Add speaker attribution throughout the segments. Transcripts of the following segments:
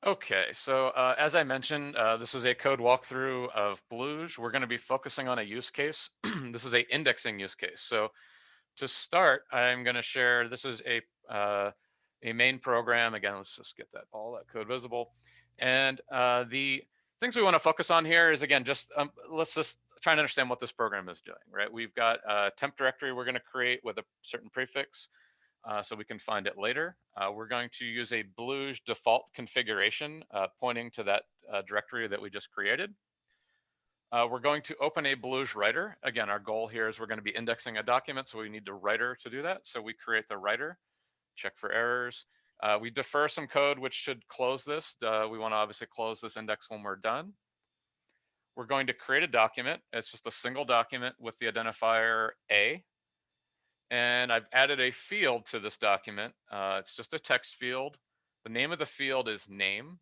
Speaker 1: Okay, so as I mentioned, this is a code walkthrough of Bluge. We're going to be focusing on a use case. This is a indexing use case. So to start, I'm going to share. This is a main program. Again, let's just get that all that code visible. And the things we want to focus on here is again just let's just try and understand what this program is doing. Right, we've got a temp directory we're going to create with a certain prefix so we can find it later. We're going to use a Bluge default configuration pointing to that directory that we just created. We're going to open a Bluge writer. Again, our goal here is we're going to be indexing a document, so we need the writer to do that. So we create the writer, check for errors. We defer some code which should close this. We want to obviously close this index when we're done. We're going to create a document. It's just a single document with the identifier A. And I've added a field to this document. It's just a text field. The name of the field is name,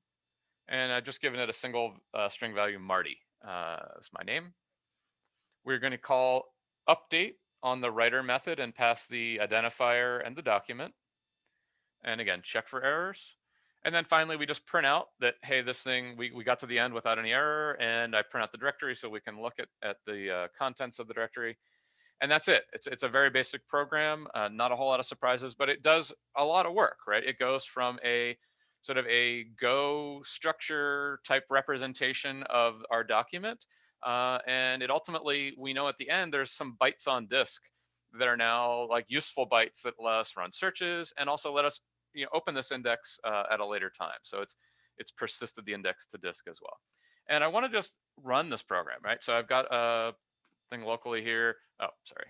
Speaker 1: and I've just given it a single string value Marty. Is my name. We're going to call update on the writer method and pass the identifier and the document. And again, check for errors. And then finally, we just print out that, hey, this thing, we got to the end without any error, and I print out the directory so we can look at the contents of the directory. And that's it. It's a very basic program, not a whole lot of surprises, but it does a lot of work, right? It goes from a sort of a Go structure type representation of our document, and it ultimately, we know at the end there's some bytes on disk that are now like useful bytes that let us run searches and also let us open this index at a later time. So it's persisted the index to disk as well. And I want to just run this program, right? So I've got a thing locally here. Oh, sorry.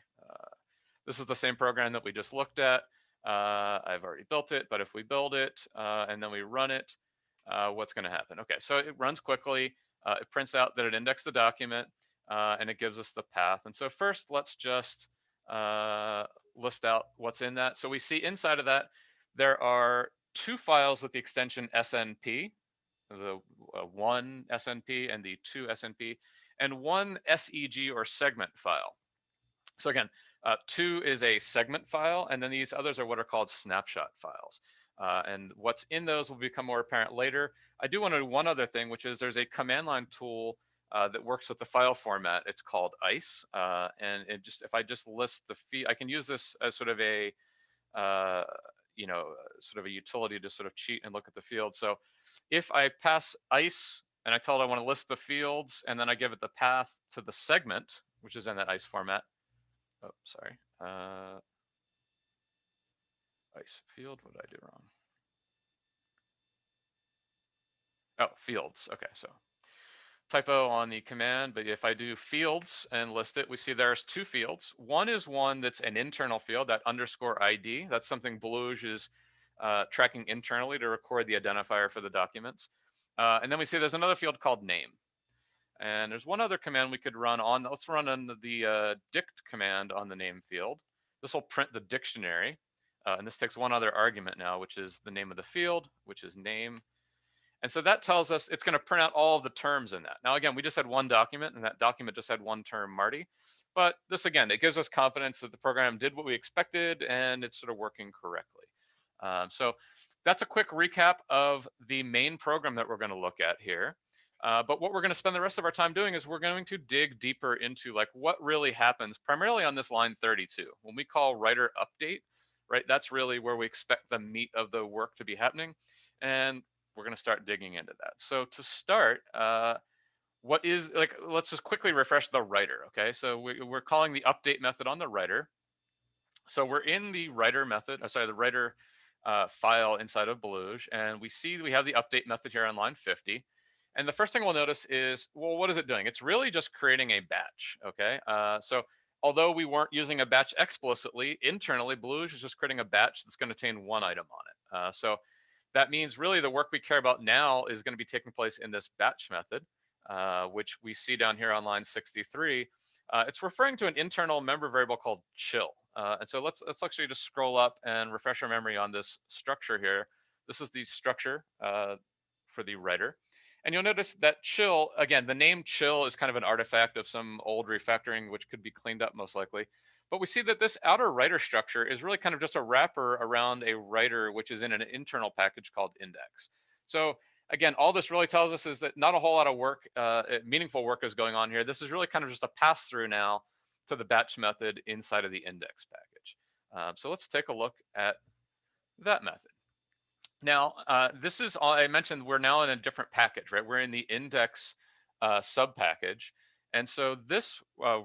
Speaker 1: This is the same program that we just looked at. I've already built it, but if we build it and then we run it, what's going to happen? Okay, so it runs quickly. It prints out that it indexed the document and it gives us the path. And so first, let's just list out what's in that. So we see inside of that, there are two files with the extension SNP, the one SNP and the two SNP, and one SEG or segment file. So again, two is a segment file, and then these others are what are called snapshot files. And what's in those will become more apparent later. I do want to do one other thing, which is there's a command line tool that works with the file format. It's called ICE, and it just if I just list the I can use this as sort of a uh, sort of a utility to sort of cheat and look at the field. So if I pass ICE and I tell it I want to list the fields, and then I give it the path to the segment, which is in that ICE format. Oh, sorry. ICE field. What did I do wrong? Oh, fields. Okay, so typo on the command, but if I do fields and list it, we see there's two fields. One is one that's an internal field, that underscore ID. That's something Bluge is tracking internally to record the identifier for the documents. And then we see there's another field called name. And there's one other command we could run on. Let's run on the dict command on the name field. This will print the dictionary. And this takes one other argument now, which is the name of the field, which is name. And so that tells us it's going to print out all of the terms in that. Now, again, we just had one document, and that document just had one term, Marty. But this, again, it gives us confidence that the program did what we expected, and it's sort of working correctly. So that's a quick recap of the main program that we're going to look at here. But what we're going to spend the rest of our time doing is we're going to dig deeper into like what really happens primarily on this line 32. When we call writer update, right, that's really where we expect the meat of the work to be happening. And we're going to start digging into that. So to start, what is like, let's just quickly refresh the writer. Okay, so we're calling the update method on the writer. So we're in the writer method, sorry, the writer file inside of Bluge, and we see we have the update method here on line 50. And the first thing we'll notice is, well, what is it doing? It's really just creating a batch, okay? So although we weren't using a batch explicitly, internally, Bluge is just creating a batch that's going to contain one item on it. So that means really the work we care about now is going to be taking place in this batch method, which we see down here on line 63. It's referring to an internal member variable called chill. And so let's actually just scroll up and refresh our memory on this structure here. This is the structure for the writer. And you'll notice that chill, again, the name chill is kind of an artifact of some old refactoring, which could be cleaned up most likely. But we see that this outer writer structure is really kind of just a wrapper around a writer, which is in an internal package called index. So again, all this really tells us is that not a whole lot of work, meaningful work is going on here. This is really kind of just a pass through now to the batch method inside of the index package. So let's take a look at that method. Now, this is all I mentioned. We're now in a different package, right? We're in the index sub package. And so this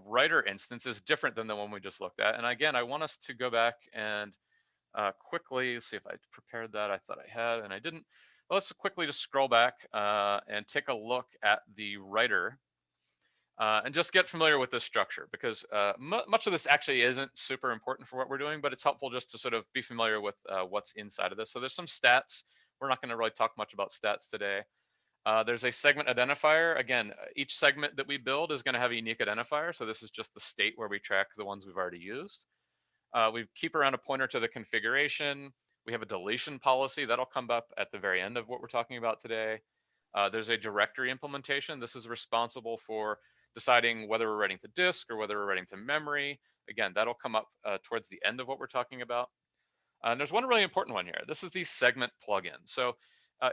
Speaker 1: writer instance is different than the one we just looked at. And again, I want us to go back and quickly see if I prepared that. I thought I had, and I didn't. Well, let's quickly just scroll back and take a look at the writer and just get familiar with this structure, because much of this actually isn't super important for what we're doing, but it's helpful just to sort of be familiar with what's inside of this. So there's some stats. We're not going to really talk much about stats today. There's a segment identifier. Again, each segment that we build is going to have a unique identifier. So this is just the state where we track the ones we've already used. We keep around a pointer to the configuration. We have a deletion policy that'll come up at the very end of what we're talking about today. There's a directory implementation. This is responsible for deciding whether we're writing to disk or whether we're writing to memory. Again, that'll come up towards the end of what we're talking about. And there's one really important one here. This is the segment plugin. So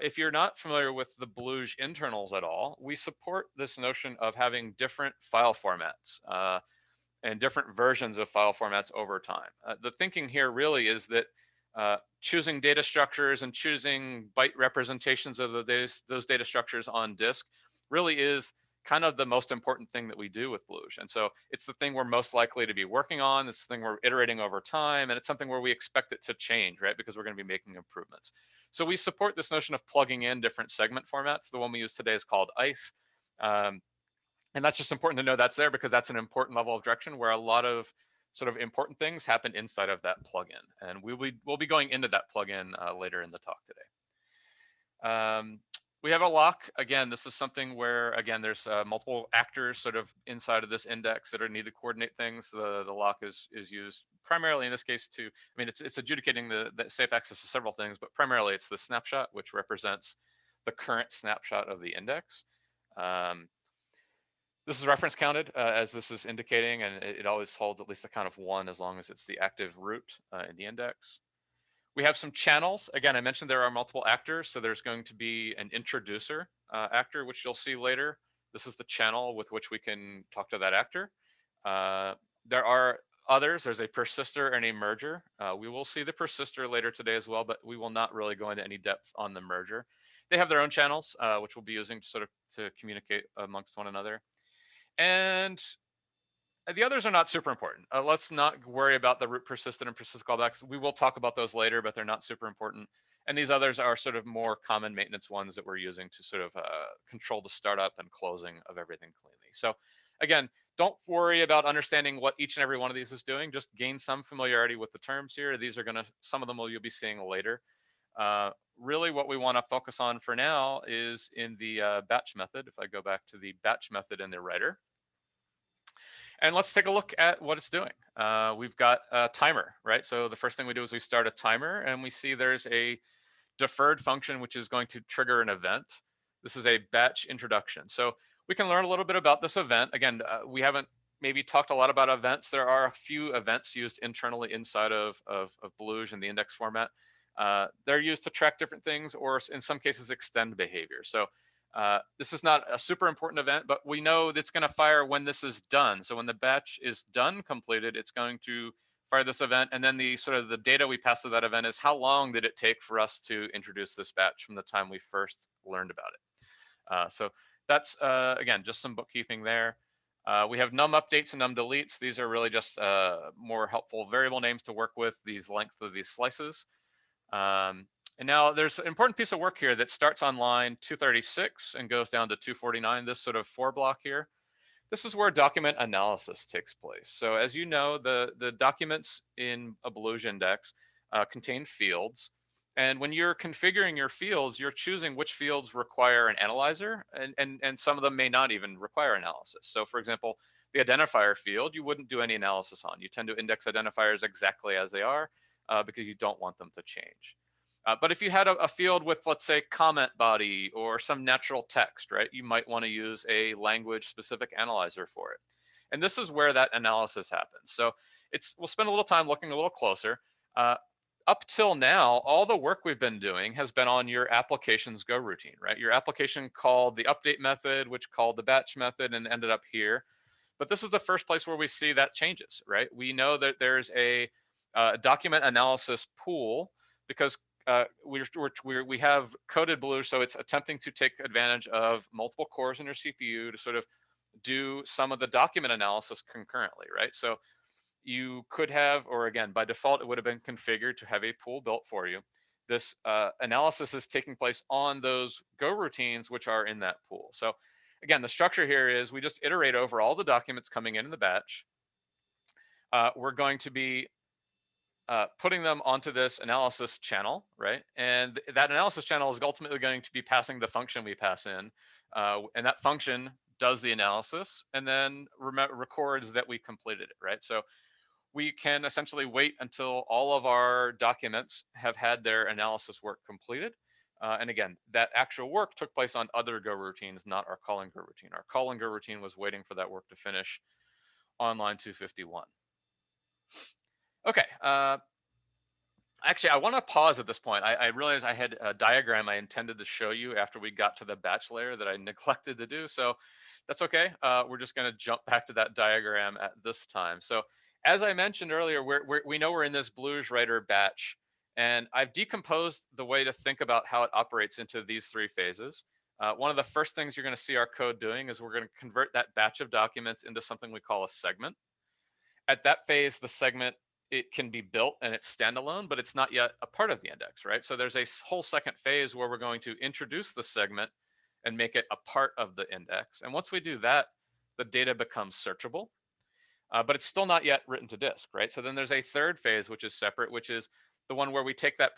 Speaker 1: if you're not familiar with the Bluge internals at all, we support this notion of having different file formats and different versions of file formats over time. The thinking here really is that choosing data structures and choosing byte representations of those data structures on disk really is kind of the most important thing that we do with Bluge. And so it's the thing we're most likely to be working on. It's the thing we're iterating over time. And it's something where we expect it to change, right? Because we're going to be making improvements. So we support this notion of plugging in different segment formats. The one we use today is called ICE. And that's just important to know that's there, because that's an important level of direction where a lot of sort of important things happen inside of that plugin. And we'll be going into that plugin later in the talk today. We have a lock. Again, this is something where, again, there's multiple actors sort of inside of this index that are need to coordinate things. The lock is used primarily in this case to, I mean, it's adjudicating the safe access to several things, but primarily it's the snapshot, which represents the current snapshot of the index. This is reference counted as this is indicating, and it always holds at least a count of 1 as long as it's the active root in the index. We have some channels. Again, I mentioned there are multiple actors, so there's going to be an introducer actor, which you'll see later. This is the channel with which we can talk to that actor. There are others. There's a persister and a merger. We will see the persister later today as well, but we will not really go into any depth on the merger. They have their own channels, which we'll be using to sort of to communicate amongst one another. And the others are not super important. Let's not worry about the root persistent and persist callbacks. We will talk about those later, but they're not super important. And these others are sort of more common maintenance ones that we're using to sort of control the startup and closing of everything cleanly. So again, don't worry about understanding what each and every one of these is doing. Just gain some familiarity with the terms here. These are going to, some of them you'll be seeing later. Really what we want to focus on for now is in the batch method. If I go back to the batch method in the writer. And let's take a look at what it's doing. We've got a timer, right? So the first thing we do is we start a timer, and we see there's a deferred function which is going to trigger an event. This is a batch introduction. So we can learn a little bit about this event. Again, we haven't maybe talked a lot about events. There are a few events used internally inside of Bluge in the index format. They're used to track different things, or in some cases extend behavior. So this is not a super important event, but we know it's going to fire when this is done. So when the batch is done, completed, it's going to fire this event. And then the sort of the data we pass to that event is how long did it take for us to introduce this batch from the time we first learned about it. So that's, again, just some bookkeeping there. We have num updates and num deletes. These are really just more helpful variable names to work with, these lengths of these slices. And now there's an important piece of work here that starts on line 236 and goes down to 249, this sort of 4 block here. This is where document analysis takes place. So as you know, the documents in a Bluge index contain fields. And when you're configuring your fields, you're choosing which fields require an analyzer, and some of them may not even require analysis. So for example, the identifier field, you wouldn't do any analysis on. You tend to index identifiers exactly as they are because you don't want them to change. But if you had a field with, let's say, comment body or some natural text, right, you might want to use a language-specific analyzer for it. And this is where that analysis happens. So we'll spend a little time looking a little closer. up till now, all the work we've been doing has been on your application's Go routine, right? Your application called the update method, which called the batch method, and ended up here. But this is the first place where we see that changes, right? We know that there's a document analysis pool because we have coded Bluge, so it's attempting to take advantage of multiple cores in your CPU to sort of do some of the document analysis concurrently, right? So you could have, or again, by default, it would have been configured to have a pool built for you. This analysis is taking place on those Go routines, which are in that pool. So again, the structure here is we just iterate over all the documents coming in the batch. We're going to be putting them onto this analysis channel, right? And that analysis channel is ultimately going to be passing the function we pass in. And that function does the analysis and then records that we completed it, right? So we can essentially wait until all of our documents have had their analysis work completed. And again, that actual work took place on other Go routines, not our calling Go routine. Our calling Go routine was waiting for that work to finish on line 251. Okay, actually, I want to pause at this point. I realized I had a diagram I intended to show you after we got to the batch layer that I neglected to do. So that's okay. We're just going to jump back to that diagram at this time. So as I mentioned earlier, we know we're in this Bluge writer batch, and I've decomposed the way to think about how it operates into these three phases. One of the first things you're going to see our code doing is we're going to convert that batch of documents into something we call a segment. At that phase, the segment, it can be built and it's standalone, but it's not yet a part of the index, right? So there's a whole second phase where we're going to introduce the segment and make it a part of the index. And once we do that, the data becomes searchable, but it's still not yet written to disk, right? So then there's a third phase, which is separate, which is the one where we take that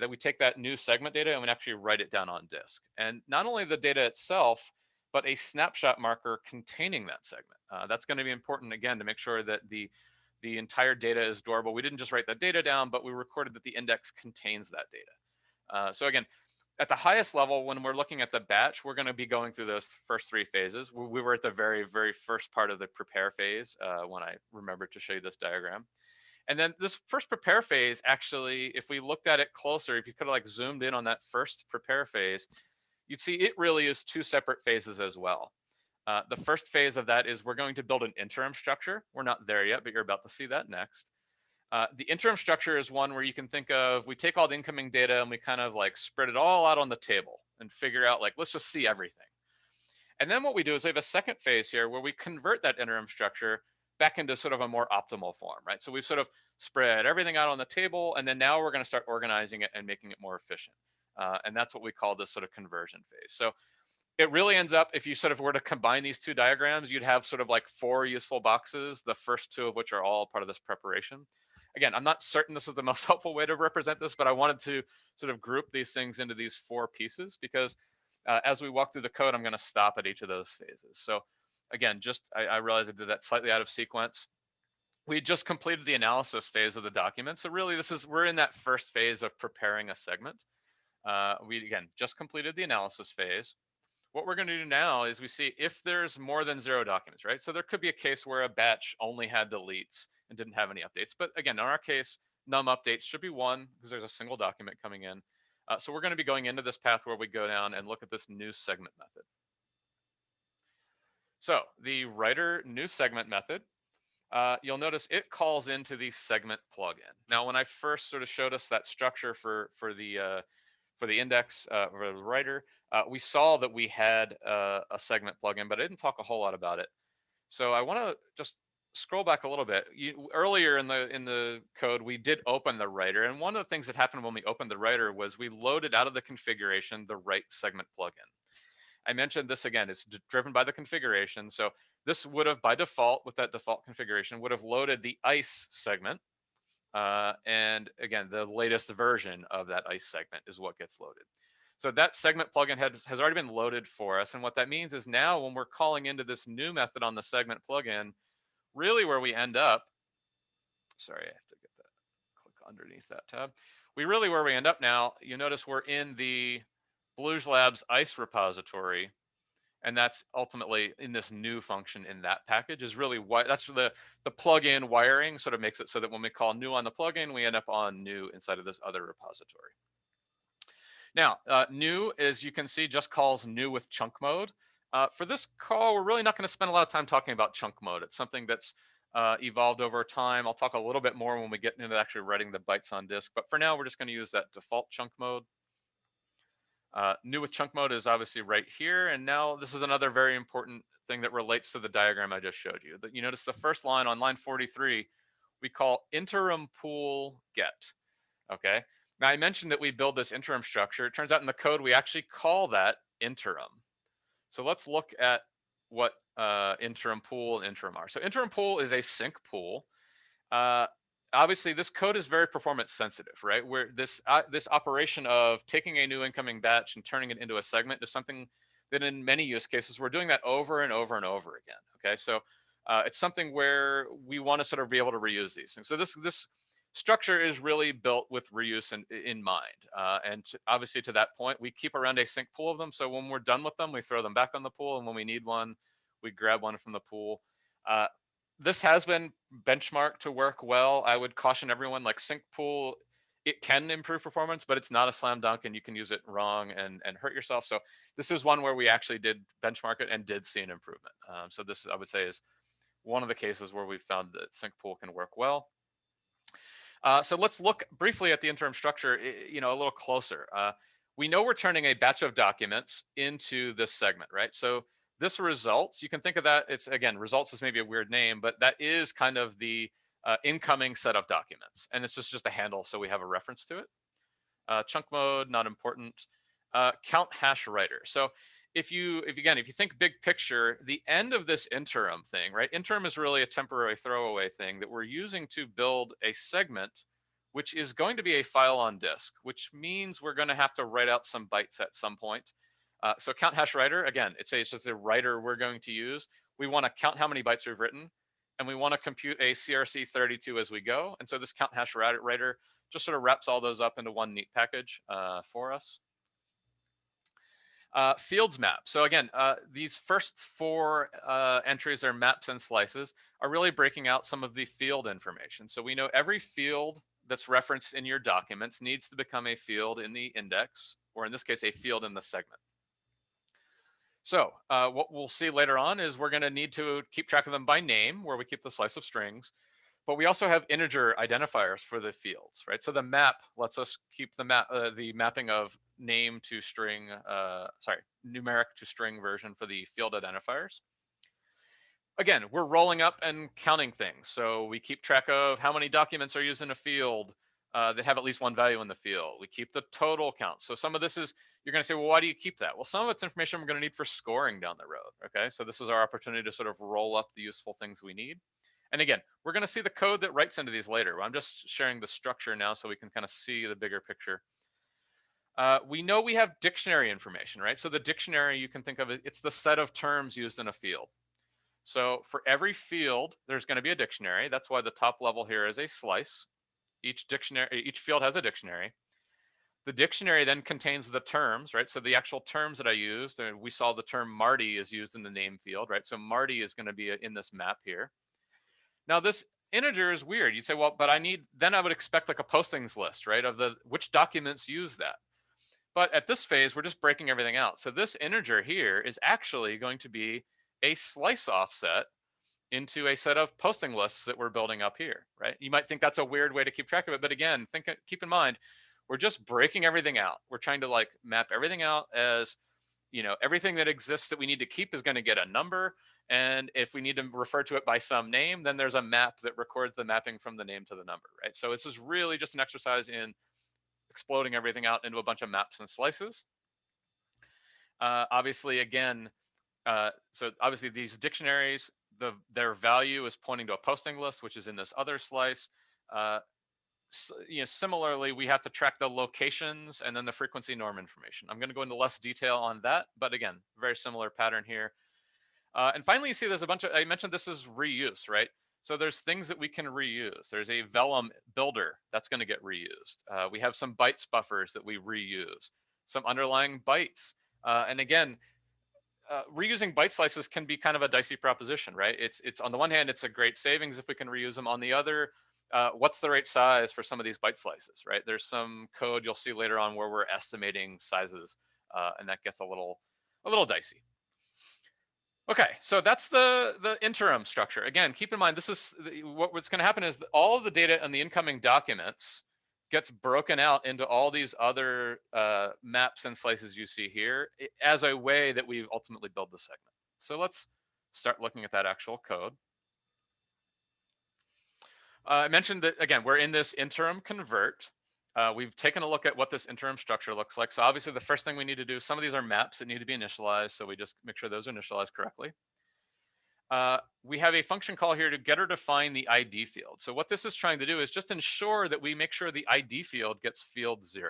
Speaker 1: we take that new segment data and we actually write it down on disk. And not only the data itself, but a snapshot marker containing that segment. That's going to be important again to make sure that the entire data is durable. We didn't just write that data down, but we recorded that the index contains that data. So again, at the highest level, when we're looking at the batch, we're going to be going through those first three phases. We were at the very, very first part of the prepare phase when I remembered to show you this diagram. And then this first prepare phase, actually, if we looked at it closer, if you could have like zoomed in on that first prepare phase, you'd see it really is two separate phases as well. The first phase of that is we're going to build an interim structure. We're not there yet, but you're about to see that next. The interim structure is one where you can think of, we take all the incoming data and we kind of like spread it all out on the table and figure out like, let's just see everything. And then what we do is we have a second phase here where we convert that interim structure back into sort of a more optimal form, right? So we've sort of spread everything out on the table, and then now we're going to start organizing it and making it more efficient. And that's what we call this sort of conversion phase. So it really ends up, if you sort of were to combine these two diagrams, you'd have sort of like four useful boxes, the first two of which are all part of this preparation. Again, I'm not certain this is the most helpful way to represent this, but I wanted to sort of group these things into these four pieces because as we walk through the code, I'm going to stop at each of those phases. So again, I realized I did that slightly out of sequence. We just completed the analysis phase of the document. So really we're in that first phase of preparing a segment. We, again, just completed the analysis phase. What we're going to do now is we see if there's more than 0 documents, right? So there could be a case where a batch only had deletes and didn't have any updates. But again, in our case, num updates should be 1 because there's a single document coming in. So we're going to be going into this path where we go down and look at this new segment method. So the writer new segment method, you'll notice it calls into the segment plugin. Now, when I first sort of showed us that structure for the index or the writer, we saw that we had a segment plugin, but I didn't talk a whole lot about it. So I want to just scroll back a little bit. Earlier in the code, we did open the writer, and one of the things that happened when we opened the writer was we loaded out of the configuration the write segment plugin. I mentioned this again, it's driven by the configuration. So this would have, by default, with that default configuration, would have loaded the ICE segment. And again, the latest version of that ICE segment is what gets loaded. So that segment plugin has already been loaded for us. And what that means is now when we're calling into this new method on the segment plugin, really where we end up, sorry, I have to get that, click underneath that tab. Where we end up now, you notice we're in the Bluge Labs ICE repository. And that's ultimately in this new function in that package is really what that's the plugin wiring sort of makes it so that when we call new on the plugin, we end up on new inside of this other repository. Now, new, as you can see, just calls new with chunk mode. For this call, we're really not going to spend a lot of time talking about chunk mode. It's something that's evolved over time. I'll talk a little bit more when we get into actually writing the bytes on disk. But for now, we're just going to use that default chunk mode. New with chunk mode is obviously right here. And now this is another very important thing that relates to the diagram I just showed you. You notice the first line on line 43, we call interim pool get. Okay. Now I mentioned that we build this interim structure. It turns out in the code, we actually call that interim. So let's look at what interim pool and interim are. So interim pool is a sync pool. Obviously, this code is very performance sensitive, right? Where this operation of taking a new incoming batch and turning it into a segment is something that in many use cases we're doing that over and over and over again. Okay, so it's something where we want to sort of be able to reuse these things. So this structure is really built with reuse in mind. Obviously to that point, we keep around a sync pool of them. So when we're done with them, we throw them back on the pool. And when we need one, we grab one from the pool. This has been benchmarked to work well. I would caution everyone, like sync pool, it can improve performance, but it's not a slam dunk and you can use it wrong and hurt yourself. So this is one where we actually did benchmark it and did see an improvement. So this, I would say, is one of the cases where we've found that sync pool can work well. So let's look briefly at the interim structure, a little closer. We know we're turning a batch of documents into this segment, right? So this results, you can think of that, it's again, results is maybe a weird name, but that is kind of the incoming set of documents. And it's just a handle, so we have a reference to it. Chunk mode, not important. Count hash writer. So if you think big picture, the end of this interim thing, right? Interim is really a temporary throwaway thing that we're using to build a segment, which is going to be a file on disk, which means we're going to have to write out some bytes at some point. So count hash writer, again, it's just a writer we're going to use. We want to count how many bytes we've written, and we want to compute a CRC32 as we go. And so this count hash writer just sort of wraps all those up into one neat package for us. Fields map. So again, these first four entries are maps and slices are really breaking out some of the field information. So we know every field that's referenced in your documents needs to become a field in the index, or in this case, a field in the segment. So what we'll see later on is we're going to need to keep track of them by name, where we keep the slice of strings. But we also have integer identifiers for the fields, right? So the map lets us keep the mapping of name to string, numeric to string version for the field identifiers. Again, we're rolling up and counting things. So we keep track of how many documents are used in a field that have at least one value in the field. We keep the total count. So some of this is, you're going to say, well, why do you keep that? Well, some of it's information we're going to need for scoring down the road. Okay, so this is our opportunity to sort of roll up the useful things we need. And again, we're going to see the code that writes into these later. I'm just sharing the structure now so we can kind of see the bigger picture. We know we have dictionary information, right? So the dictionary, you can think of it, it's the set of terms used in a field. So for every field, there's going to be a dictionary. That's why the top level here is a slice. Each field has a dictionary. The dictionary then contains the terms, right? So the actual terms that I used, we saw the term Marty is used in the name field, right? So Marty is going to be in this map here. Now this integer is weird. You'd say, well, but then I would expect like a postings list, right? Of which documents use that. But at this phase, we're just breaking everything out. So this integer here is actually going to be a slice offset into a set of posting lists that we're building up here, right? You might think that's a weird way to keep track of it, but again, keep in mind, we're just breaking everything out. We're trying to like map everything out as, everything that exists that we need to keep is going to get a number. And if we need to refer to it by some name, then there's a map that records the mapping from the name to the number, right? So this is really just an exercise in exploding everything out into a bunch of maps and slices. Obviously, again, so obviously these dictionaries, their value is pointing to a posting list, which is in this other slice. Similarly, we have to track the locations and then the frequency norm information. I'm going to go into less detail on that, but again, very similar pattern here. And finally, you see there's a bunch of, I mentioned this is reuse, right? So there's things that we can reuse. There's a vellum builder that's going to get reused. We have some bytes buffers that we reuse, some underlying bytes. And again, reusing byte slices can be kind of a dicey proposition, right? It's on the one hand, it's a great savings if we can reuse them. On the other, what's the right size for some of these byte slices, right? There's some code you'll see later on where we're estimating sizes, and that gets a little dicey. Okay, so that's the interim structure. Again, keep in mind, this is what's going to happen is all of the data in the incoming documents gets broken out into all these other maps and slices you see here as a way that we ultimately build the segment. So let's start looking at that actual code. I mentioned that, again, we're in this interim convert. We've taken a look at what this interim structure looks like. So obviously the first thing we need to do, some of these are maps that need to be initialized. So we just make sure those are initialized correctly. We have a function call here to get or define the ID field. So what this is trying to do is just ensure that we make sure the ID field gets field 0.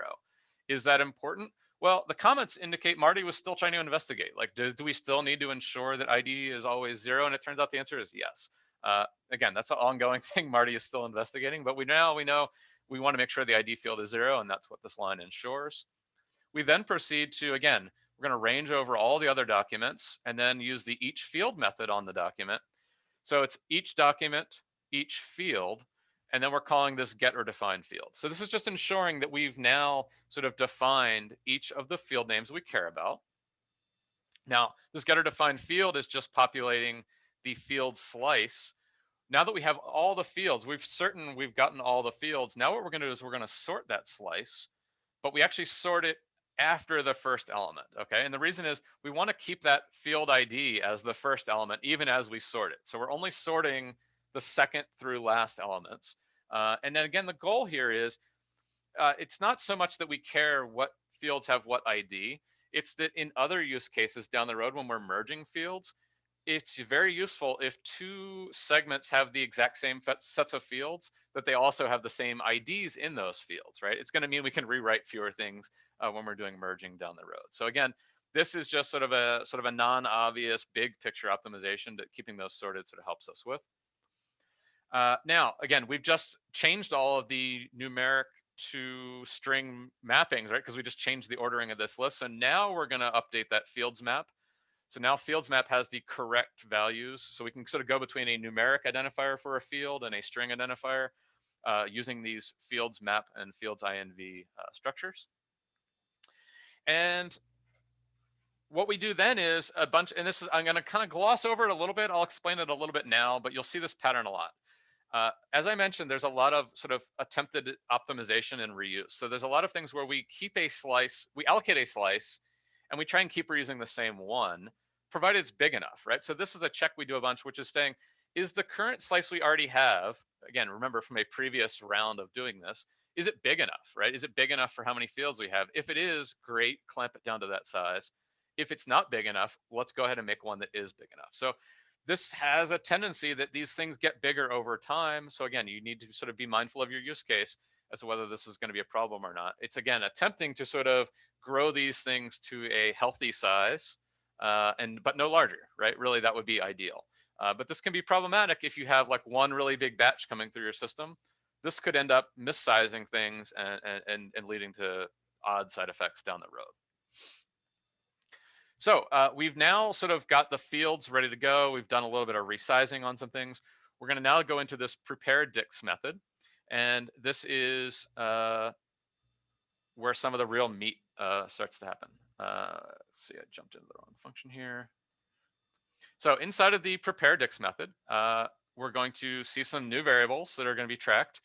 Speaker 1: Is that important? Well, the comments indicate Marty was still trying to investigate. Like, do we still need to ensure that ID is always 0? And it turns out the answer is yes. Again, that's an ongoing thing Marty is still investigating, but we know we want to make sure the ID field is 0, and that's what this line ensures. We then proceed to, again, we're going to range over all the other documents and then use the each field method on the document. So it's each document, each field, and then we're calling this get or define field. So this is just ensuring that we've now sort of defined each of the field names we care about. Now, this get or define field is just populating the field slice. Now that we have all the fields, we've gotten all the fields. Now what we're going to do is we're going to sort that slice, but we actually sort it after the first element, okay? And the reason is we want to keep that field ID as the first element even as we sort it. So we're only sorting the second through last elements. And then again, the goal here is it's not so much that we care what fields have what ID, it's that in other use cases down the road when we're merging fields, it's very useful if two segments have the exact same sets of fields, that they also have the same IDs in those fields, right? It's going to mean we can rewrite fewer things when we're doing merging down the road. So again, this is just sort of a non-obvious big picture optimization that keeping those sorted sort of helps us with. Now, again, we've just changed all of the numeric to string mappings, right? Because we just changed the ordering of this list. So now we're going to update that fields map. So now fields map has the correct values. So we can sort of go between a numeric identifier for a field and a string identifier using these fields map and fields INV structures. And what we do then is a bunch, and this is, I'm going to kind of gloss over it a little bit. I'll explain it a little bit now, but you'll see this pattern a lot. As I mentioned, there's a lot of sort of attempted optimization and reuse. So there's a lot of things where we keep a slice, we allocate a slice, and we try and keep reusing the same one, provided it's big enough, right? So this is a check we do a bunch, which is saying, is the current slice we already have, again, remember from a previous round of doing this, is it big enough, right? Is it big enough for how many fields we have? If it is, great, clamp it down to that size. If it's not big enough, let's go ahead and make one that is big enough. So this has a tendency that these things get bigger over time. So again, you need to sort of be mindful of your use case as to whether this is going to be a problem or not. It's again attempting to sort of grow these things to a healthy size, but no larger, right? Really, that would be ideal. But this can be problematic if you have like one really big batch coming through your system. This could end up missizing things and leading to odd side effects down the road. So we've now sort of got the fields ready to go. We've done a little bit of resizing on some things. We're going to now go into this prepare dix method. And this is where some of the real meat starts to happen. Let's see, I jumped into the wrong function here. So inside of the prepare dix method, we're going to see some new variables that are going to be tracked.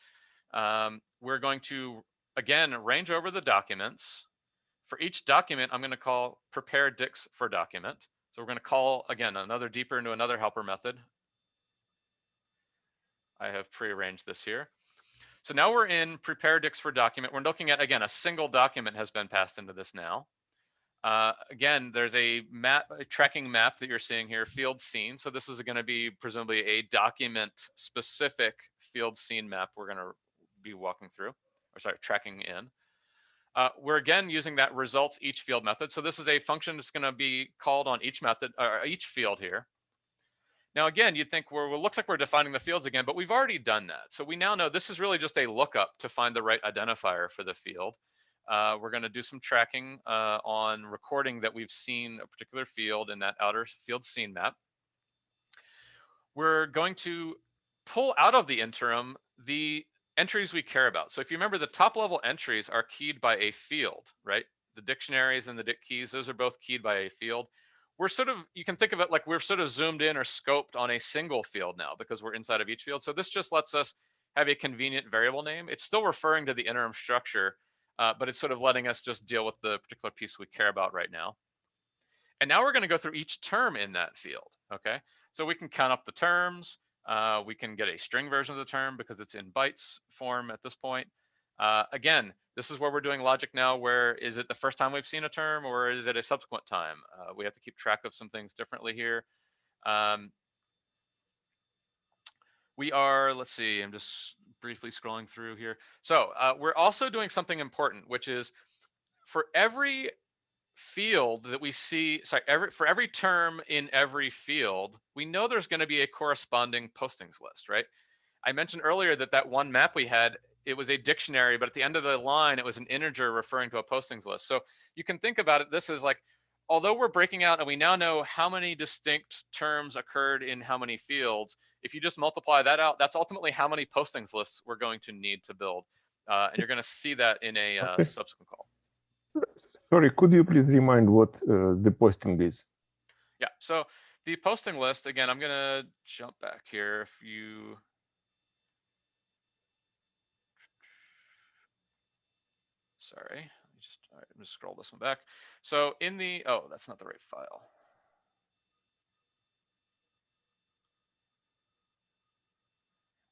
Speaker 1: We're going to, again, range over the documents. For each document, I'm going to call prepare dix for document. So we're going to call, again, another deeper into another helper method. I have prearranged this here. So now we're in prepare dix for document. We're looking at, again, a single document has been passed into this now. Again, there's a tracking map that you're seeing here, field scene. So this is going to be presumably a document specific field scene map we're going to be walking through, or sorry, tracking in. We're again using that results each field method. So this is a function that's going to be called on each method or each field here. Now, again, you'd think well, it looks like we're defining the fields again, but we've already done that. So we now know this is really just a lookup to find the right identifier for the field. We're going to do some tracking on recording that we've seen a particular field in that outer field scene map. We're going to pull out of the interim the entries we care about. So if you remember, the top level entries are keyed by a field, right? The dictionaries and the dict keys, those are both keyed by a field. We're sort of, you can think of it like we're sort of zoomed in or scoped on a single field now because we're inside of each field. So this just lets us have a convenient variable name. It's still referring to the interim structure, but it's sort of letting us just deal with the particular piece we care about right now. And now we're going to go through each term in that field, okay? So we can count up the terms. We can get a string version of the term because it's in bytes form at this point. Again, this is where we're doing logic now, where is it the first time we've seen a term or is it a subsequent time? We have to keep track of some things differently here. We are, let's see, I'm just briefly scrolling through here. So we're also doing something important, which is for every field that we see, for every term in every field, we know there's going to be a corresponding postings list, right? I mentioned earlier that that one map we had, it was a dictionary, but at the end of the line, it was an integer referring to a postings list. So you can think about it, this is like, although we're breaking out and we now know how many distinct terms occurred in how many fields, if you just multiply that out, that's ultimately how many postings lists we're going to need to build. And you're going to see that in a
Speaker 2: Okay.
Speaker 1: subsequent call.
Speaker 2: Sorry, could you please remind what the posting is?
Speaker 1: Yeah, so the posting list, again, I'm going to jump back here. If you, sorry, all right, I'm just scroll this one back. So in the, oh, that's not the right file.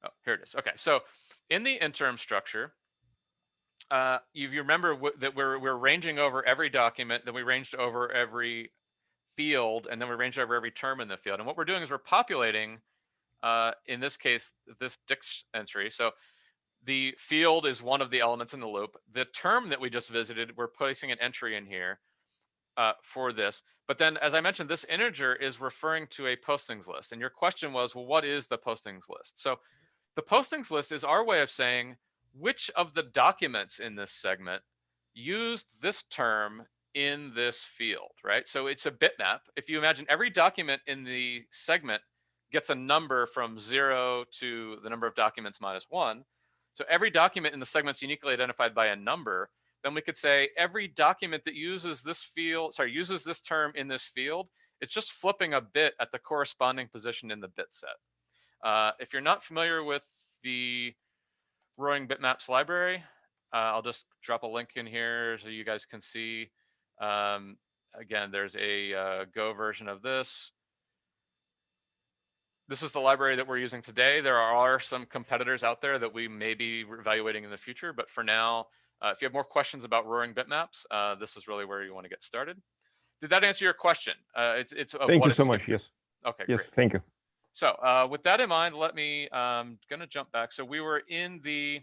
Speaker 1: Oh, here it is. Okay, so in the interim structure, you remember that we're ranging over every document, then we ranged over every field, and then we ranged over every term in the field. And what we're doing is we're populating, in this case, this dict entry. So the field is one of the elements in the loop. The term that we just visited, we're placing an entry in here for this. But then, as I mentioned, this integer is referring to a postings list. And your question was, well, what is the postings list? So the postings list is our way of saying which of the documents in this segment used this term in this field, right? So it's a bitmap. If you imagine every document in the segment gets a number from 0 to the number of documents minus 1. So every document in the segment is uniquely identified by a number. Then we could say every document that uses this field, uses this term in this field, it's just flipping a bit at the corresponding position in the bit set. If you're not familiar with the Roaring Bitmaps library, I'll just drop a link in here so you guys can see. Again, there's a Go version of this. This is the library that we're using today. There are some competitors out there that we may be evaluating in the future, but for now, if you have more questions about Roaring Bitmaps, this is really where you want to get started. Did that answer your question? It's of
Speaker 2: Thank
Speaker 1: what
Speaker 2: you so
Speaker 1: it's
Speaker 2: much. Yes.
Speaker 1: Okay,
Speaker 2: Yes.
Speaker 1: great.
Speaker 2: Thank you.
Speaker 1: So with that in mind, let me gonna jump back. So we were in the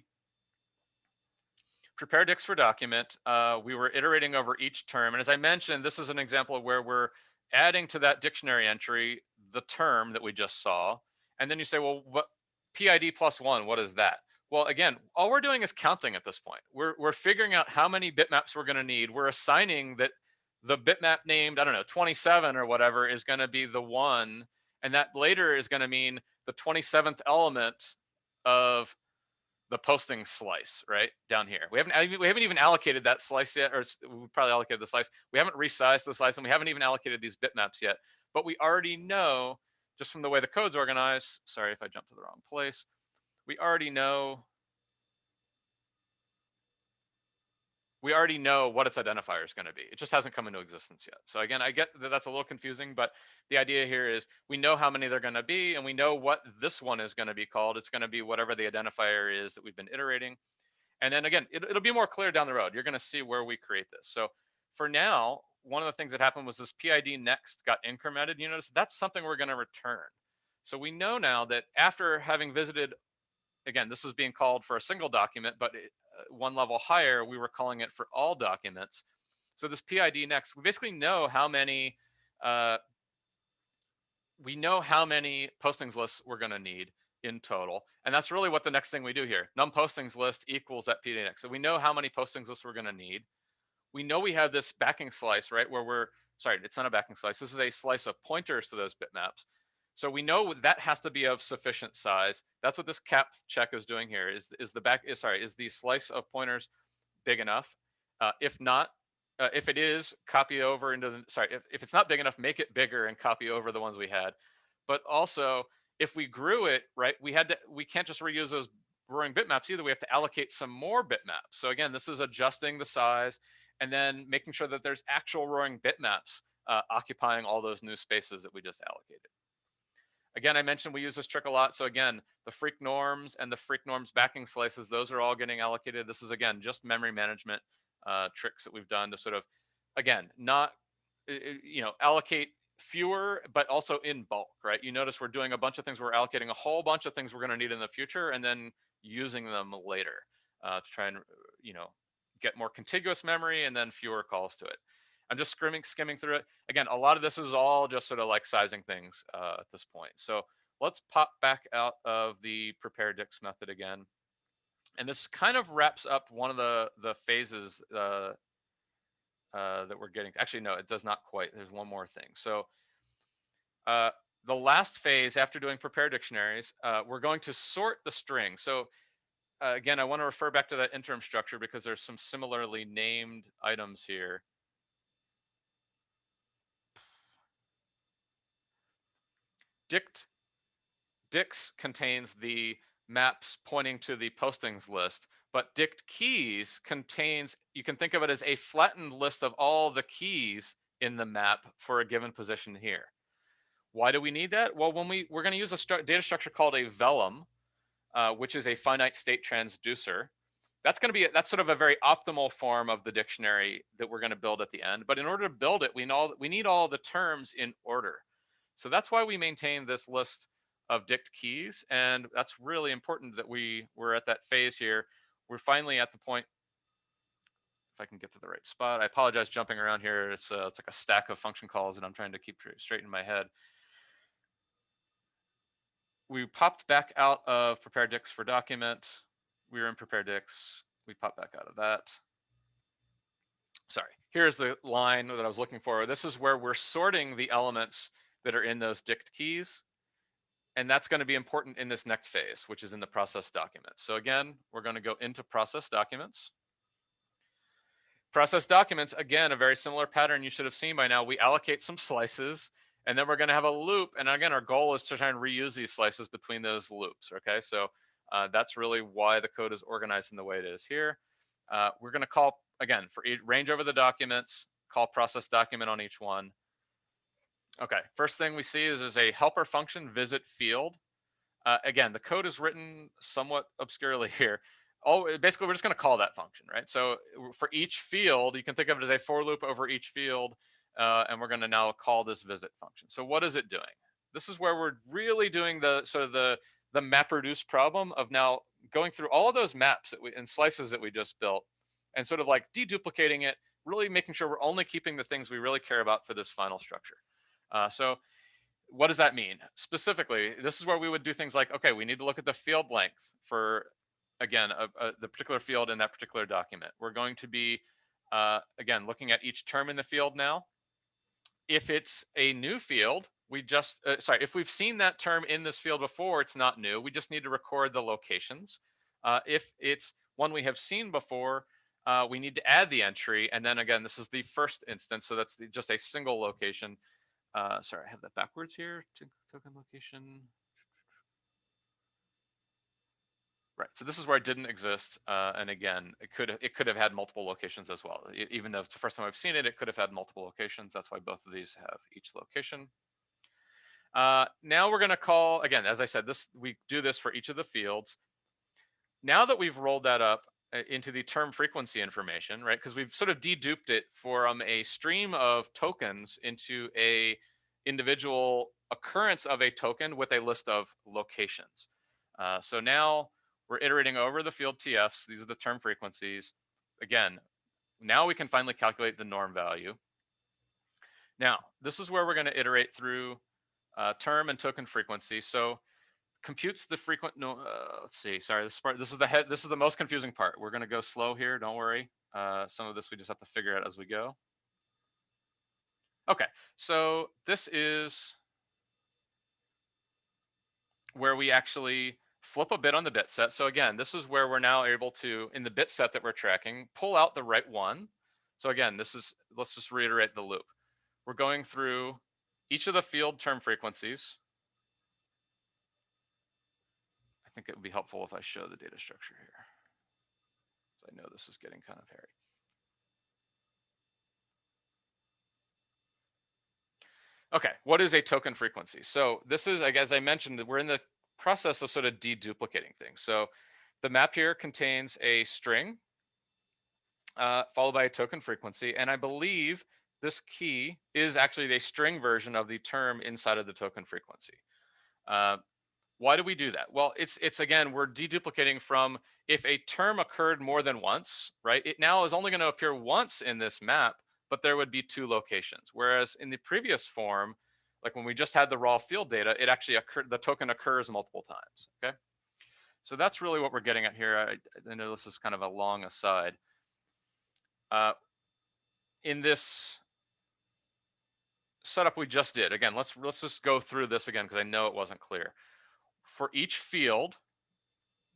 Speaker 1: prepare dicts for document. We were iterating over each term, and as I mentioned, this is an example of where we're adding to that dictionary entry the term that we just saw, and then you say, well, what PID plus 1? What is that? Well, again, all we're doing is counting at this point. We're figuring out how many bitmaps we're going to need. We're assigning that the bitmap named, I don't know, 27 or whatever is going to be the one, and that later is going to mean the 27th element of the posting slice right down here. We haven't even allocated that slice yet, or we probably allocated the slice. We haven't resized the slice, and we haven't even allocated these bitmaps yet. But we already know, just from the way the code's organized. Sorry if I jumped to the wrong place. We already know what its identifier is going to be. It just hasn't come into existence yet. So again, I get that that's a little confusing, but the idea here is we know how many they're going to be, and we know what this one is going to be called. It's going to be whatever the identifier is that we've been iterating. And then again, it'll be more clear down the road. You're going to see where we create this. So for now, one of the things that happened was this PID next got incremented. You notice that's something we're going to return. So we know now that after having visited, again, this is being called for a single document, but one level higher, we were calling it for all documents. So this PID next, we basically know how many postings lists we're going to need in total. And that's really what the next thing we do here. Num postings list equals that PD index. So we know how many postings lists we're going to need. We know we have this backing slice, right, where we're, sorry, it's not a backing slice. This is a slice of pointers to those bitmaps. So we know that has to be of sufficient size. That's what this cap check is doing here. Is the slice of pointers big enough? If not, if it is, copy over into the, if it's not big enough, make it bigger and copy over the ones we had. But also, if we grew it, right, we can't just reuse those growing bitmaps either. We have to allocate some more bitmaps. So again, this is adjusting the size and then making sure that there's actual roaring bitmaps occupying all those new spaces that we just allocated. Again, I mentioned we use this trick a lot. So again, the freak norms and the freak norms backing slices, those are all getting allocated. This is, again, just memory management tricks that we've done to sort of, again, not, allocate fewer, but also in bulk, right? You notice we're doing a bunch of things. We're allocating a whole bunch of things we're going to need in the future and then using them later to try and, get more contiguous memory and then fewer calls to it. I'm just skimming through it. Again, a lot of this is all just sort of like sizing things at this point. So let's pop back out of the prepare dix method again. And this kind of wraps up one of the phases that we're getting. Actually, no, it does not quite. There's one more thing. So the last phase after doing prepare dictionaries, we're going to sort the string. So again, I want to refer back to that interim structure because there's some similarly named items here. Dix contains the maps pointing to the postings list, but dict keys contains, you can think of it as a flattened list of all the keys in the map for a given position here. Why do we need that? Well, when we're going to use a data structure called a velum, which is a finite state transducer. That's going to be, that's sort of a very optimal form of the dictionary that we're going to build at the end. But in order to build it, we need all the terms in order. So that's why we maintain this list of dict keys. And that's really important that we're at that phase here. We're finally at the point, if I can get to the right spot. I apologize jumping around here. It's like a stack of function calls and I'm trying to keep straight in my head. We popped back out of prepare dix for document. We were in prepare dix. We popped back out of that. Sorry, here's the line that I was looking for. This is where we're sorting the elements that are in those dict keys. And that's going to be important in this next phase, which is in the process documents. So again, we're going to go into process documents. Process documents, again, a very similar pattern you should have seen by now. We allocate some slices, and then we're going to have a loop. And again, our goal is to try and reuse these slices between those loops. Okay, so that's really why the code is organized in the way it is here. We're going to call, again, for each range over the documents, call process document on each one. Okay, first thing we see is there's a helper function visit field. Again, the code is written somewhat obscurely here. Basically, we're just going to call that function, right? So for each field, you can think of it as a for loop over each field, and we're going to now call this visit function. So what is it doing? This is where we're really doing the sort of the MapReduce problem of now going through all of those maps and slices that we just built, and sort of like deduplicating it, really making sure we're only keeping the things we really care about for this final structure. So what does that mean? Specifically, this is where we would do things like, okay, we need to look at the field length for, again, the particular field in that particular document. We're going to be, again, looking at each term in the field now. If it's a new field, we just, if we've seen that term in this field before, it's not new. We just need to record the locations. If it's one we have seen before, we need to add the entry. And then again, this is the first instance. So that's just a single location. Sorry, I have that backwards here. Token location. Right. So this is where it didn't exist, and again, it could have had multiple locations as well. Even though it's the first time I've seen it, it could have had multiple locations. That's why both of these have each location. Now we're going to call, again, as I said, we do this for each of the fields. Now that we've rolled that up into the term frequency information, right? Because we've sort of deduped it from a stream of tokens into a individual occurrence of a token with a list of locations. So now we're iterating over the field TFs. These are the term frequencies. Again, now we can finally calculate the norm value. Now, this is where we're going to iterate through term and token frequency. So computes the frequent, no, let's see, sorry, this is the most confusing part. We're gonna go slow here, don't worry. Some of this we just have to figure out as we go. Okay, so this is where we actually flip a bit on the bit set. So again, this is where we're now able to, in the bit set that we're tracking, pull out the right one. So again, let's just reiterate the loop. We're going through each of the field term frequencies. I think it would be helpful if I show the data structure here. So I know this is getting kind of hairy. Okay, what is a token frequency? So this is, as I mentioned, we're in the process of sort of deduplicating things. So the map here contains a string followed by a token frequency, and I believe this key is actually a string version of the term inside of the token frequency. Why do we do that? Well, it's again, we're deduplicating from if a term occurred more than once, right? It now is only going to appear once in this map, but there would be two locations. Whereas in the previous form, like when we just had the raw field data, it actually occurred, the token occurs multiple times. Okay. So that's really what we're getting at here. I know this is kind of a long aside. In this setup we just did, again, let's just go through this again because I know it wasn't clear. For each field,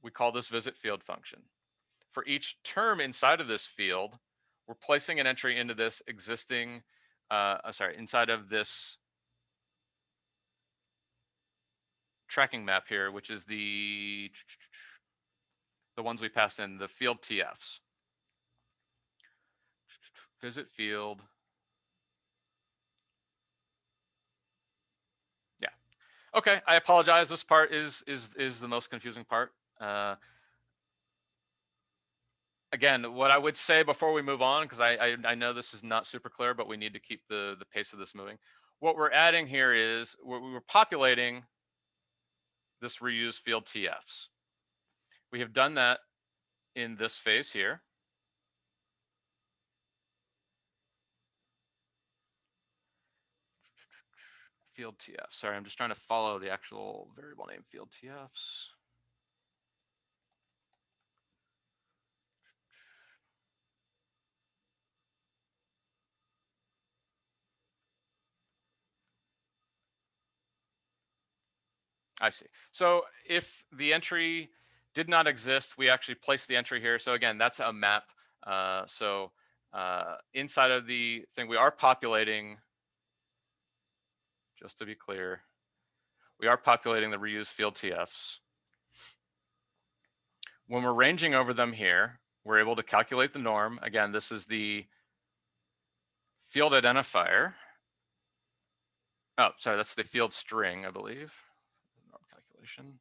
Speaker 1: we call this visit field function. For each term inside of this field, we're placing an entry into this existing, inside of this tracking map here, which is the ones we passed in, the field TFs. Visit field. Yeah. Okay, I apologize. This part is the most confusing part. Again, what I would say before we move on, because I know this is not super clear, but we need to keep the pace of this moving. What we're adding here is we're populating this reuse field TFs. We have done that in this phase here. Field TF. Sorry, I'm just trying to follow the actual variable name field TFs. I see. So if the entry did not exist, we actually place the entry here. So again, that's a map. Inside of the thing, we are populating, just to be clear, we are populating the reuse field TFs. When we're ranging over them here, we're able to calculate the norm. Again, this is the field identifier. Oh, sorry, that's the field string, I believe. Norm calculation.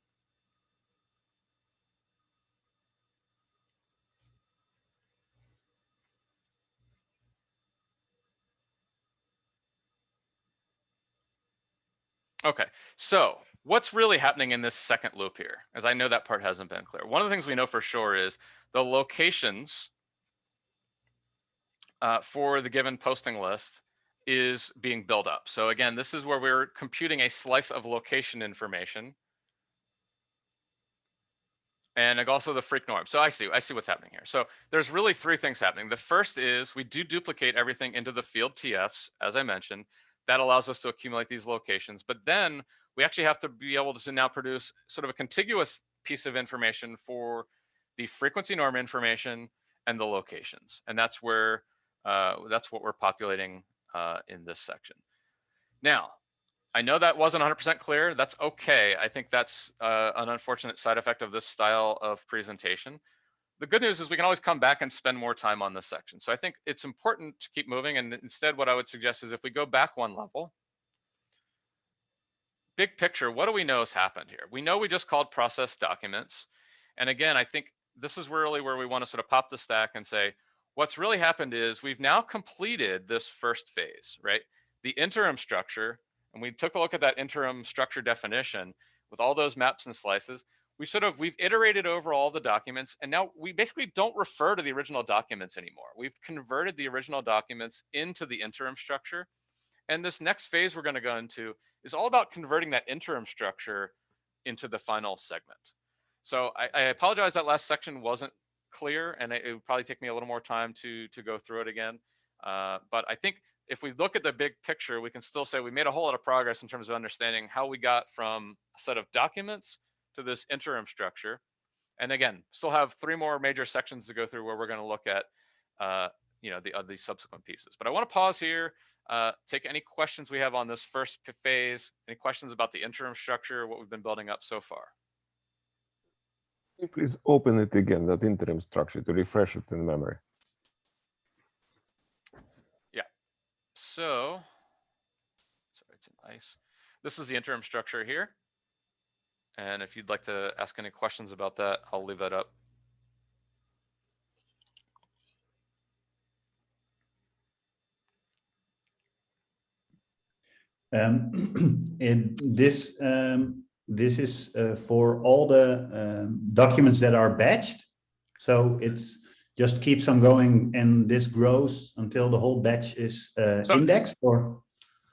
Speaker 1: Okay, so what's really happening in this second loop here? As I know that part hasn't been clear. One of the things we know for sure is the locations for the given posting list is being built up. So again, this is where we're computing a slice of location information. And also the freak norm. So I see what's happening here. So there's really three things happening. The first is we do duplicate everything into the field TFs, as I mentioned. That allows us to accumulate these locations. But then we actually have to be able to now produce sort of a contiguous piece of information for the frequency norm information and the locations. And that's where that's what we're populating in this section. Now, I know that wasn't 100% clear. That's okay. I think that's an unfortunate side effect of this style of presentation. The good news is we can always come back and spend more time on this section. So I think it's important to keep moving. And instead, what I would suggest is if we go back one level, big picture, what do we know has happened here? We know we just called process documents. And again, I think this is really where we want to sort of pop the stack and say, what's really happened is we've now completed this first phase, right? The interim structure, and we took a look at that interim structure definition with all those maps and slices. We've iterated over all the documents, and now we basically don't refer to the original documents anymore. We've converted the original documents into the interim structure. And this next phase we're going to go into is all about converting that interim structure into the final segment. So I apologize that last section wasn't clear, and it would probably take me a little more time to go through it again. But I think if we look at the big picture, we can still say we made a whole lot of progress in terms of understanding how we got from a set of documents to this interim structure. And again, still have 3 more major sections to go through where we're going to look at, the subsequent pieces. But I want to pause here, take any questions we have on this first phase, any questions about the interim structure, what we've been building up so far.
Speaker 2: Please open it again, that interim structure, to refresh it in memory.
Speaker 1: Yeah. So, sorry, it's in ice. This is the interim structure here. And if you'd like to ask any questions about that, I'll leave that up.
Speaker 3: And this is for all the documents that are batched. So it's just keeps on going, and this grows until the whole batch is indexed, or?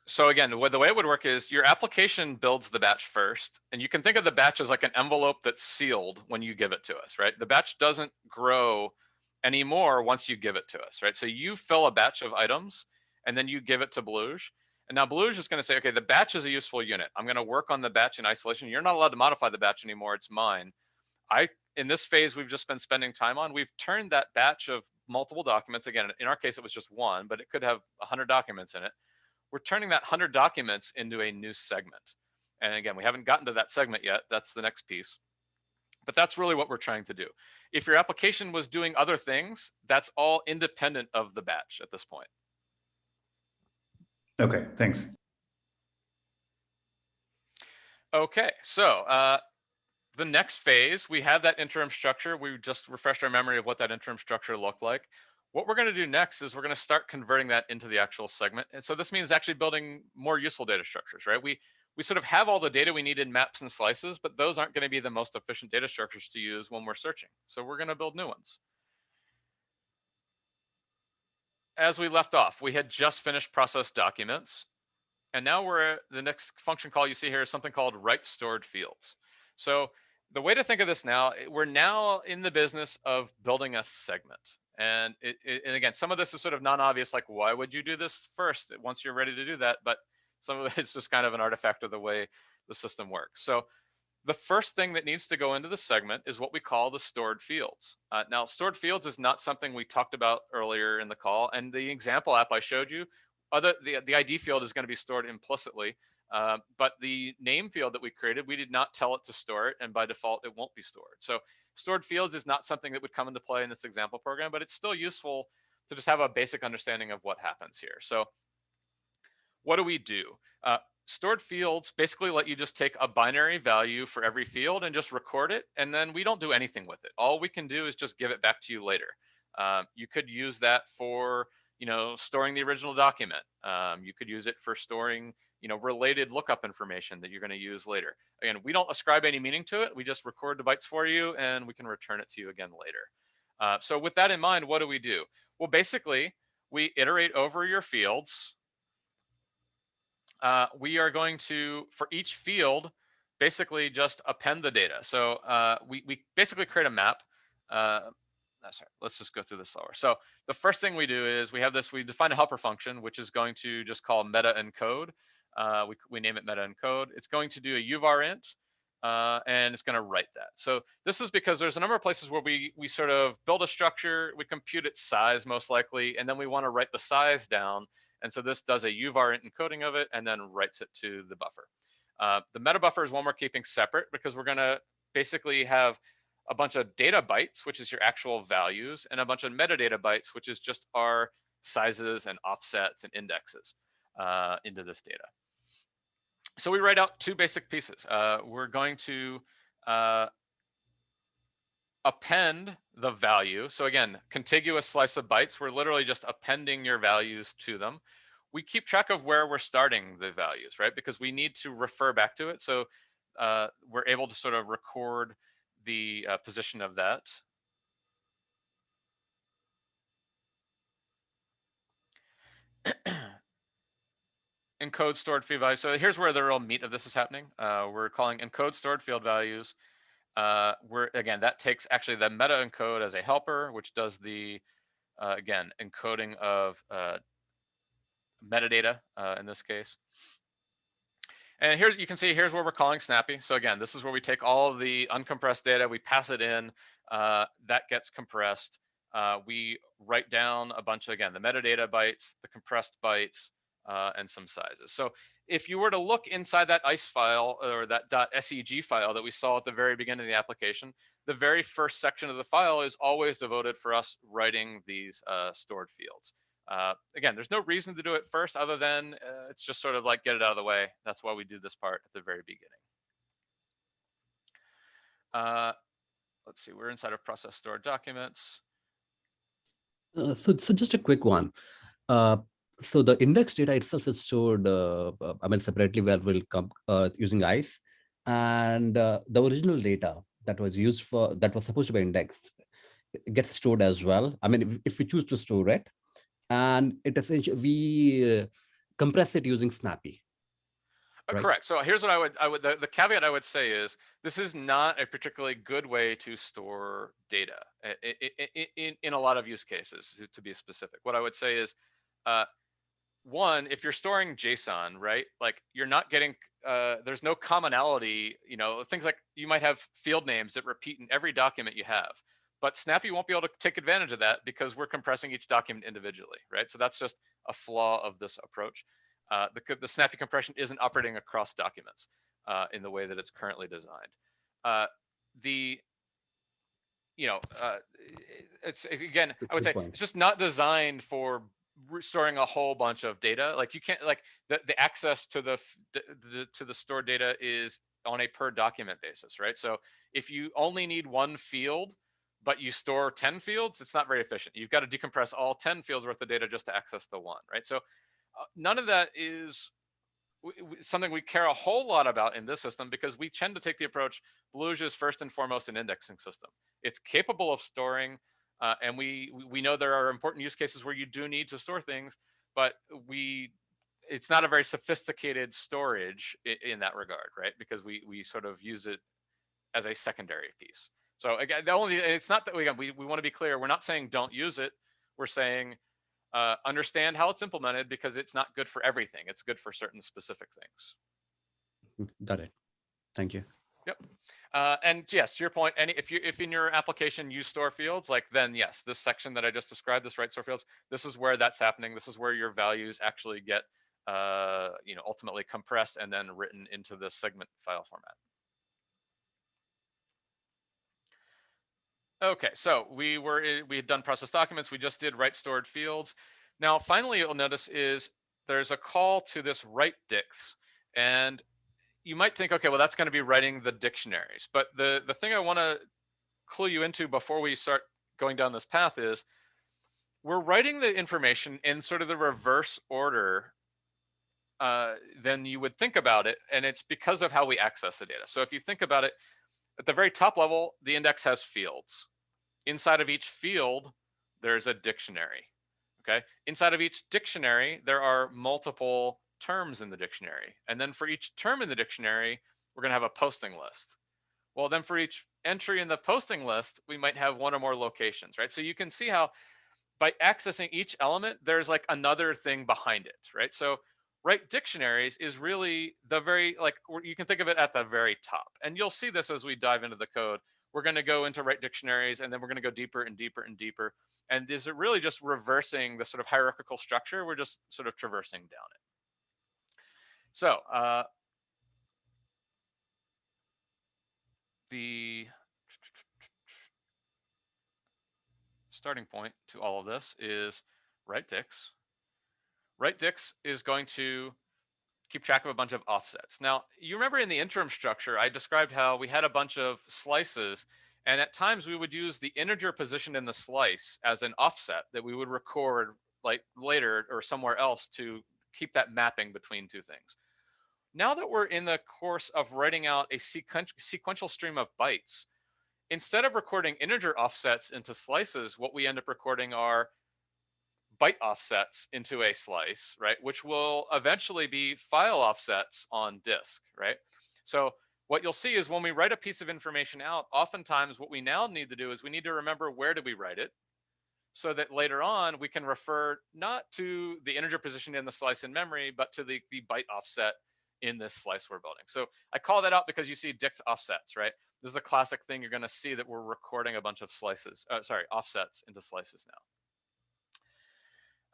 Speaker 1: So again, the way it would work is your application builds the batch first, and you can think of the batch as like an envelope that's sealed when you give it to us, right? The batch doesn't grow anymore once you give it to us, right? So you fill a batch of items, and then you give it to Bluge. And now Bluge is going to say, okay, the batch is a useful unit. I'm going to work on the batch in isolation. You're not allowed to modify the batch anymore. It's mine. In this phase we've just been spending time on, we've turned that batch of multiple documents. Again, in our case, it was just one, but it could have 100 documents in it. We're turning that 100 documents into a new segment. And again, we haven't gotten to that segment yet. That's the next piece. But that's really what we're trying to do. If your application was doing other things, that's all independent of the batch at this point.
Speaker 3: Okay, thanks.
Speaker 1: Okay, so the next phase, we have that interim structure. We just refreshed our memory of what that interim structure looked like. What we're going to do next is we're going to start converting that into the actual segment. And so this means actually building more useful data structures, right? We sort of have all the data we need in maps and slices, but those aren't going to be the most efficient data structures to use when we're searching. So we're going to build new ones. As we left off, we had just finished process documents. And now the next function call you see here is something called write stored fields. So the way to think of this now, we're now in the business of building a segment. And again, some of this is sort of non-obvious, like why would you do this first once you're ready to do that? But some of it's just kind of an artifact of the way the system works. So the first thing that needs to go into the segment is what we call the stored fields. Now, stored fields is not something we talked about earlier in the call. And the example app I showed you, the ID field is going to be stored implicitly. But the name field that we created, we did not tell it to store it, and by default, it won't be stored. So stored fields is not something that would come into play in this example program, but it's still useful to just have a basic understanding of what happens here. So what do we do? Stored fields basically let you just take a binary value for every field and just record it, and then we don't do anything with it. All we can do is just give it back to you later. You could use that for storing the original document. You could use it for storing related lookup information that you're going to use later. Again, we don't ascribe any meaning to it. We just record the bytes for you, and we can return it to you again later. So with that in mind, what do? Well, basically, we iterate over your fields. We are going to, for each field, basically just append the data. So we basically create a map. Sorry, let's just go through this slower. So the first thing we do is we define a helper function, which is going to just call meta encode. We name it meta encode. It's going to do a uvarint, and it's going to write that. So this is because there's a number of places where we sort of build a structure, we compute its size most likely, and then we want to write the size down. And so this does a uvarint encoding of it and then writes it to the buffer. The meta buffer is one we're keeping separate because we're going to basically have a bunch of data bytes, which is your actual values, and a bunch of metadata bytes, which is just our sizes and offsets and indexes into this data. So we write out 2 basic pieces. We're going to append the value. So again, contiguous slice of bytes, we're literally just appending your values to them. We keep track of where we're starting the values, right? Because we need to refer back to it. So we're able to sort of record the position of that. encode stored field values. So here's where the real meat of this is happening. We're calling encode stored field values. Again, that takes actually the meta encode as a helper, which does the, again, encoding of metadata in this case. And here you can see here's where we're calling snappy. So again, this is where we take all of the uncompressed data, we pass it in, that gets compressed. We write down a bunch of, again, the metadata bytes, the compressed bytes, and some sizes. So if you were to look inside that ICE file or that .seg file that we saw at the very beginning of the application, the very first section of the file is always devoted for us writing these stored fields. Again, there's no reason to do it first other than it's just sort of like get it out of the way. That's why we do this part at the very beginning. Let's see, we're inside of process stored documents.
Speaker 4: So just a quick one. So the index data itself is stored, separately where we'll come using ICE, and the original data that was used for, that was supposed to be indexed, gets stored as well. I mean, if we choose to store it, and it essentially, we compress it using Snappy. Right?
Speaker 1: Correct. So here's what the caveat I would say is this is not a particularly good way to store data in a lot of use cases, to be specific. What I would say is, one, if you're storing JSON, right, like you're not getting, there's no commonality, you know, things like you might have field names that repeat in every document you have, but Snappy won't be able to take advantage of that because we're compressing each document individually, right? So that's just a flaw of this approach. The Snappy compression isn't operating across documents in the way that it's currently designed. It's again, I would say it's just not designed for storing a whole bunch of data. Like you can't, like the access to the stored data is on a per document basis, right? So if you only need one field, but you store 10 fields, it's not very efficient. You've got to decompress all 10 fields worth of data just to access the one, right? So none of that is something we care a whole lot about in this system because we tend to take the approach, Bluge is first and foremost an indexing system. It's capable of storing, and we know there are important use cases where you do need to store things, but it's not a very sophisticated storage in that regard, right? Because we sort of use it as a secondary piece. So again, it's not that we want to be clear. We're not saying don't use it. We're saying understand how it's implemented because it's not good for everything. It's good for certain specific things.
Speaker 4: Got it. Thank you.
Speaker 1: Yep. And yes, to your point, if in your application you store fields, like then yes, this section that I just described, this write store fields, this is where that's happening. This is where your values actually get ultimately compressed and then written into the segment file format. Okay, so we had done process documents. We just did write stored fields. Now, finally, you'll notice is there's a call to this write dicts, and you might think, okay, well, that's going to be writing the dictionaries. But the thing I want to clue you into before we start going down this path is we're writing the information in sort of the reverse order than you would think about it, and it's because of how we access the data. So if you think about it, at the very top level, the index has fields. Inside of each field, there's a dictionary, okay? Inside of each dictionary, there are multiple terms in the dictionary. And then for each term in the dictionary, we're gonna have a posting list. Well, then for each entry in the posting list, we might have one or more locations, right? So you can see how by accessing each element, there's like another thing behind it, right? So write dictionaries is really the very, like, you can think of it at the very top. And you'll see this as we dive into the code. We're going to go into write dictionaries, and then we're going to go deeper and deeper and deeper. And is it really just reversing the sort of hierarchical structure? We're just sort of traversing down it. So the starting point to all of this is write dicts. Write dicts is going to keep track of a bunch of offsets. Now, you remember in the interim structure, I described how we had a bunch of slices, and at times we would use the integer position in the slice as an offset that we would record like later or somewhere else to keep that mapping between two things. Now that we're in the course of writing out a sequential stream of bytes, instead of recording integer offsets into slices, what we end up recording are byte offsets into a slice, right? Which will eventually be file offsets on disk, right? So what you'll see is when we write a piece of information out, oftentimes what we now need to do is we need to remember where did we write it, so that later on we can refer not to the integer position in the slice in memory, but to the byte offset in this slice we're building. So I call that out because you see dict offsets, right? This is a classic thing. You're going to see that we're recording a bunch of slices, offsets into slices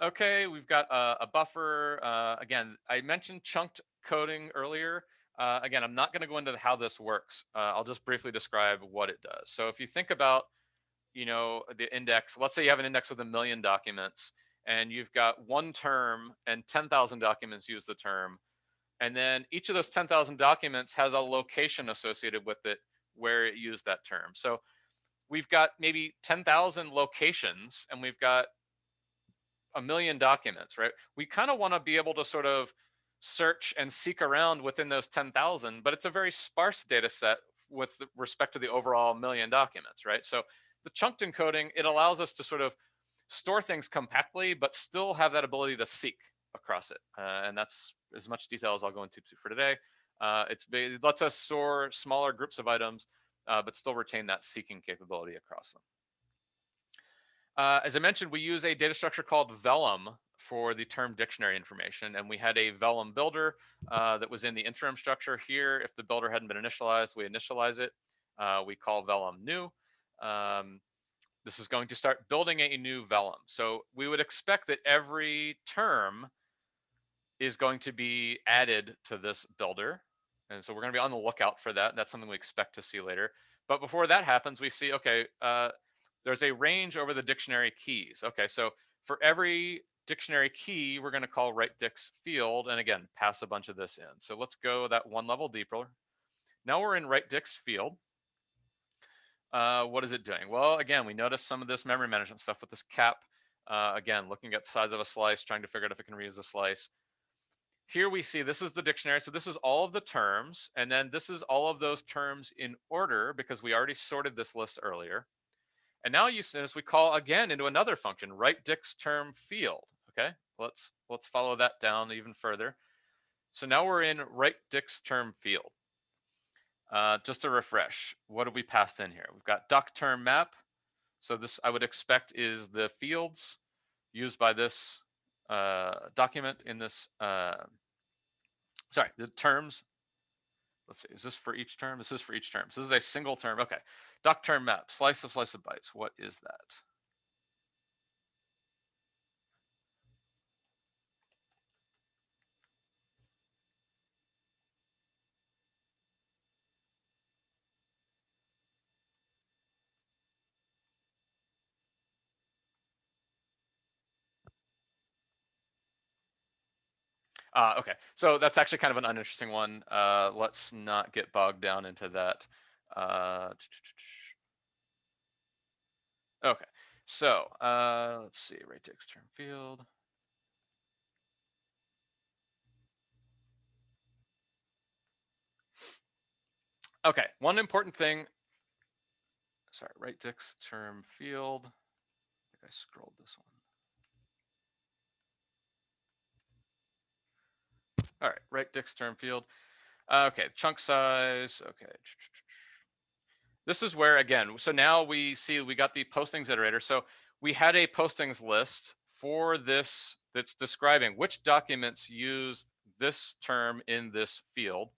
Speaker 1: now. Okay, we've got a buffer. Again, I mentioned chunked coding earlier. Again, I'm not going to go into how this works. I'll just briefly describe what it does. So if you think about, the index, let's say you have an index with 1 million documents and you've got one term and 10,000 documents use the term. And then each of those 10,000 documents has a location associated with it where it used that term. So we've got maybe 10,000 locations and we've got 1 million documents, right? We kind of want to be able to sort of search and seek around within those 10,000, but it's a very sparse data set with respect to the overall 1 million documents, right? So the chunked encoding, it allows us to sort of store things compactly, but still have that ability to seek across it. And that's as much detail as I'll go into for today. It lets us store smaller groups of items, but still retain that seeking capability across them. As I mentioned, we use a data structure called vellum for the term dictionary information, and we had a vellum builder that was in the interim structure here. If the builder hadn't been initialized, we initialize it. We call vellum new. This is going to start building a new vellum. So we would expect that every term is going to be added to this builder. And so we're going to be on the lookout for that. That's something we expect to see later. But before that happens, we see, okay, there's a range over the dictionary keys. Okay, so for every dictionary key, we're going to call writeDix field, and again, pass a bunch of this in. So let's go that one level deeper. Now we're in writeDix field. What is it doing? Well, again, we notice some of this memory management stuff with this cap. Again, looking at the size of a slice, trying to figure out if it can reuse a slice. Here we see this is the dictionary. So this is all of the terms, and then this is all of those terms in order because we already sorted this list earlier. And now you notice we call again into another function, writeDix term field. Okay, let's follow that down even further. So now we're in writeDix term field. Just to refresh, what have we passed in here? We've got doc term map. So this I would expect is the fields used by this document in this, sorry, the terms. Let's see, is this for each term? This is for each term. So this is a single term. Okay, doc term map, slice of bytes. What is that? Okay, so that's actually kind of an uninteresting one. Let's not get bogged down into that. Okay, so let's see, writeDix term field. Okay, one important thing. Sorry, writeDix term field. I think I scrolled this one. All right, writeDix term field. Okay, chunk size. Okay. This is where, again, so now we see we got the postings iterator. So we had a postings list for this that's describing which documents use this term in this field.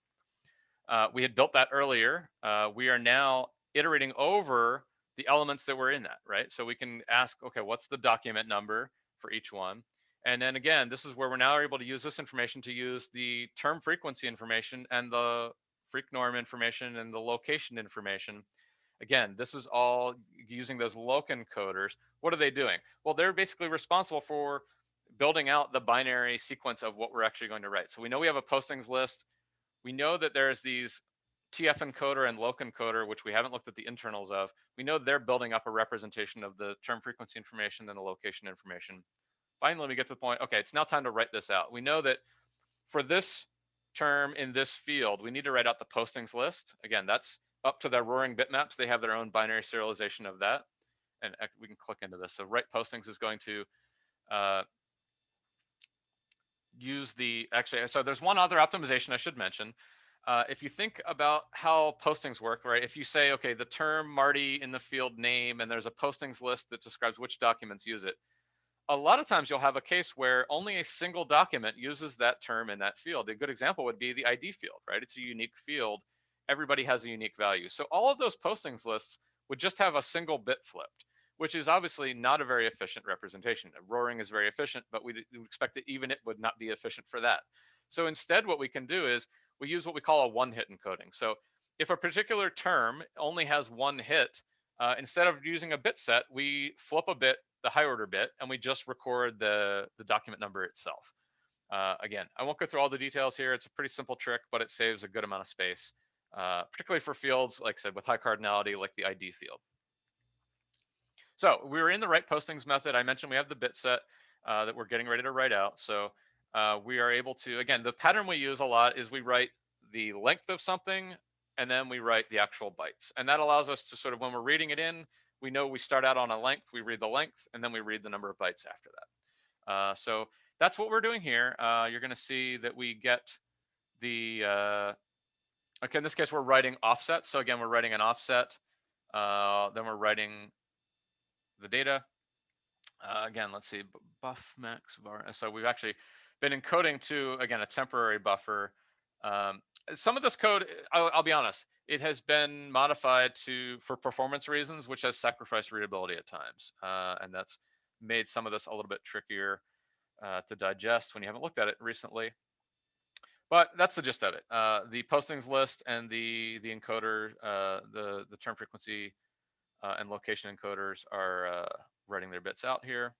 Speaker 1: We had built that earlier. We are now iterating over the elements that were in that, right? So we can ask, okay, what's the document number for each one? And then again, this is where we're now able to use this information to use the term frequency information and the freq norm information and the location information. Again, this is all using those loc encoders. What are they doing? Well, they're basically responsible for building out the binary sequence of what we're actually going to write. So we know we have a postings list. We know that there's these TF encoder and loc encoder, which we haven't looked at the internals of. We know they're building up a representation of the term frequency information and the location information. Finally, we get to the point, okay, it's now time to write this out. We know that for this term in this field, we need to write out the postings list. Again, that's up to their roaring bitmaps. They have their own binary serialization of that. And we can click into this. So write postings is going to use the, actually, so there's one other optimization I should mention. If you think about how postings work, right? If you say, okay, the term Marty in the field name, and there's a postings list that describes which documents use it, a lot of times you'll have a case where only a single document uses that term in that field. A good example would be the ID field, right? It's a unique field. Everybody has a unique value. So all of those postings lists would just have a single bit flipped, which is obviously not a very efficient representation. Roaring is very efficient, but we expect that even it would not be efficient for that. So instead, what we can do is we use what we call a one-hit encoding. So if a particular term only has one hit, instead of using a bit set, we flip a bit, the high order bit, and we just record the document number itself. Again, I won't go through all the details here. It's a pretty simple trick, but it saves a good amount of space, particularly for fields, like I said, with high cardinality, like the ID field. So we were in the write postings method. I mentioned we have the bit set that we're getting ready to write out. So we are able to, again, the pattern we use a lot is we write the length of something, and then we write the actual bytes. And that allows us to sort of, when we're reading it in, we know we start out on a length, we read the length, and then we read the number of bytes after that. So that's what we're doing here. You're going to see that we get the, okay, in this case, we're writing offset. So again, we're writing an offset. Then we're writing the data. Again, let's see, buff max var. So we've actually been encoding to, again, a temporary buffer. Some of this code, I'll be honest, it has been modified for performance reasons, which has sacrificed readability at times. And that's made some of this a little bit trickier to digest when you haven't looked at it recently. But that's the gist of it. The postings list and the encoder, the term frequency and location encoders are writing their bits out here.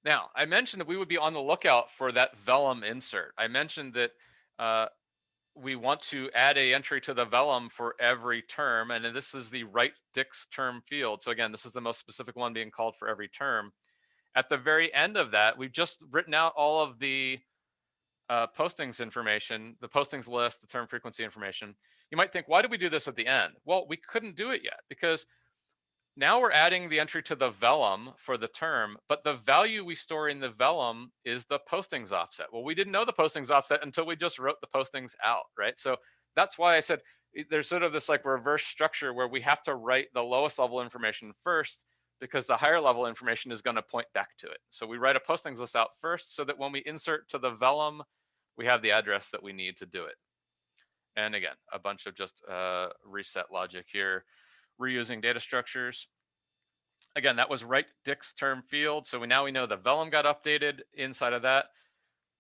Speaker 1: Now, I mentioned that we would be on the lookout for that vellum insert. I mentioned that we want to add a entry to the vellum for every term, and this is the write dix term field. So again, this is the most specific one being called for every term. At the very end of that, we've just written out all of the postings information, the postings list, the term frequency information. You might think, why did we do this at the end? Well, we couldn't do it yet because now we're adding the entry to the vellum for the term, but the value we store in the vellum is the postings offset. Well, we didn't know the postings offset until we just wrote the postings out, right? So that's why I said there's sort of this like reverse structure where we have to write the lowest level information first because the higher level information is going to point back to it. So we write a postings list out first so that when we insert to the vellum, we have the address that we need to do it. And again, a bunch of just reset logic here. Reusing data structures. Again, that was write dix term field. So now we know the vellum got updated inside of that.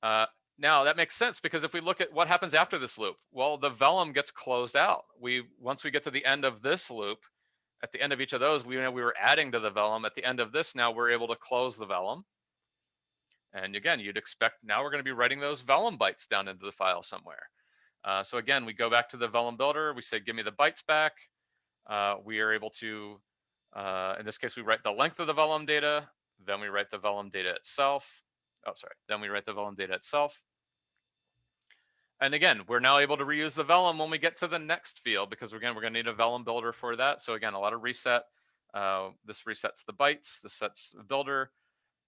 Speaker 1: Now that makes sense because if we look at what happens after this loop, well, the vellum gets closed out. Once we get to the end of this loop, at the end of each of those, we know we were adding to the vellum. At the end of this, now we're able to close the vellum. And again, you'd expect now we're going to be writing those vellum bytes down into the file somewhere. So again, we go back to the vellum builder. We say, give me the bytes back. We are able to, in this case, we write the length of the vellum data, then we write the vellum data itself. Oh, sorry. Then we write the vellum data itself. And again, we're now able to reuse the vellum when we get to the next field because again, we're going to need a vellum builder for that. So again, a lot of reset. This resets the bytes. This sets the builder.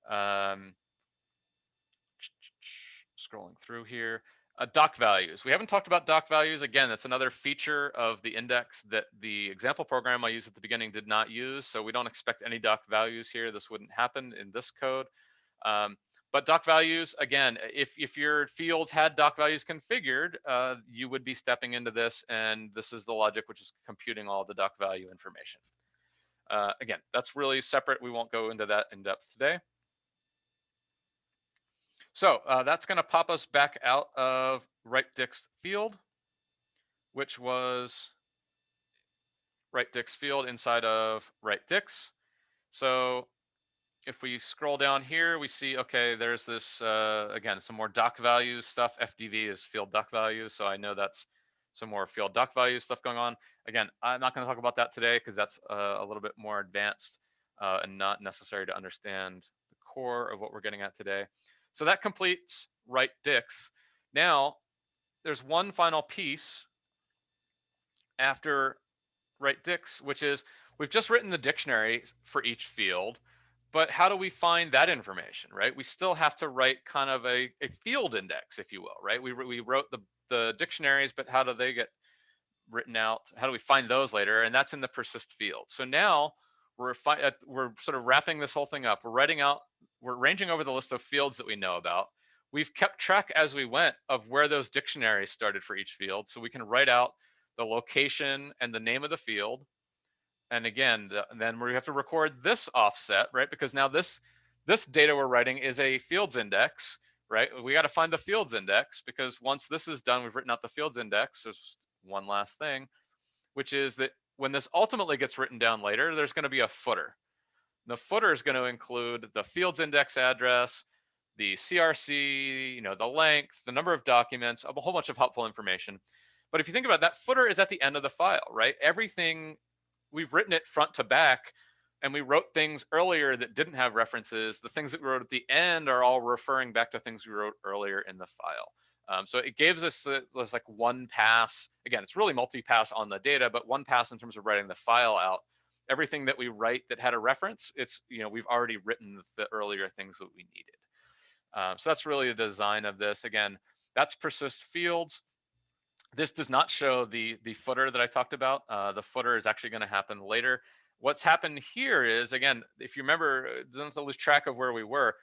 Speaker 1: Scrolling through here. Doc values. We haven't talked about doc values. Again, that's another feature of the index that the example program I used at the beginning did not use. So we don't expect any doc values here. This wouldn't happen in this code. But doc values, again, if your fields had doc values configured, you would be stepping into this, and this is the logic which is computing all the doc value information. Again, that's really separate. We won't go into that in depth today. So that's going to pop us back out of write dix field, which was write dix field inside of write dix. So if we scroll down here, we see, okay, there's this, again, some more doc values stuff. FDV is field doc values. So I know that's some more field doc values stuff going on. Again, I'm not going to talk about that today because that's a little bit more advanced and not necessary to understand the core of what we're getting at today. So that completes write dix. Now, there's one final piece after write dix, which is we've just written the dictionary for each field. But how do we find that information, right? We still have to write kind of a field index, if you will, right? We wrote the dictionaries, but how do they get written out? How do we find those later? And that's in the persist field. So now we're sort of wrapping this whole thing up. We're ranging over the list of fields that we know about. We've kept track as we went of where those dictionaries started for each field. So we can write out the location and the name of the field. And again, then we have to record this offset, right? Because now this data we're writing is a fields index, right? We got to find the fields index, because once this is done, we've written out the fields index. There's one last thing, which is that when this ultimately gets written down later, there's going to be a footer. The footer is going to include the fields index address, the CRC, the length, the number of documents, a whole bunch of helpful information. But if you think about it, that footer is at the end of the file, right? Everything, we've written it front to back, and we wrote things earlier that didn't have references. The things that we wrote at the end are all referring back to things we wrote earlier in the file. So it gives us this like one pass. Again, it's really multi-pass on the data, but one pass in terms of writing the file out. Everything that we write that had a reference, it's, we've already written the earlier things that we needed. So that's really the design of this. Again, that's persist fields. This does not show the footer that I talked about. The footer is actually going to happen later. What's happened here is, again, if you remember, don't lose track of where we were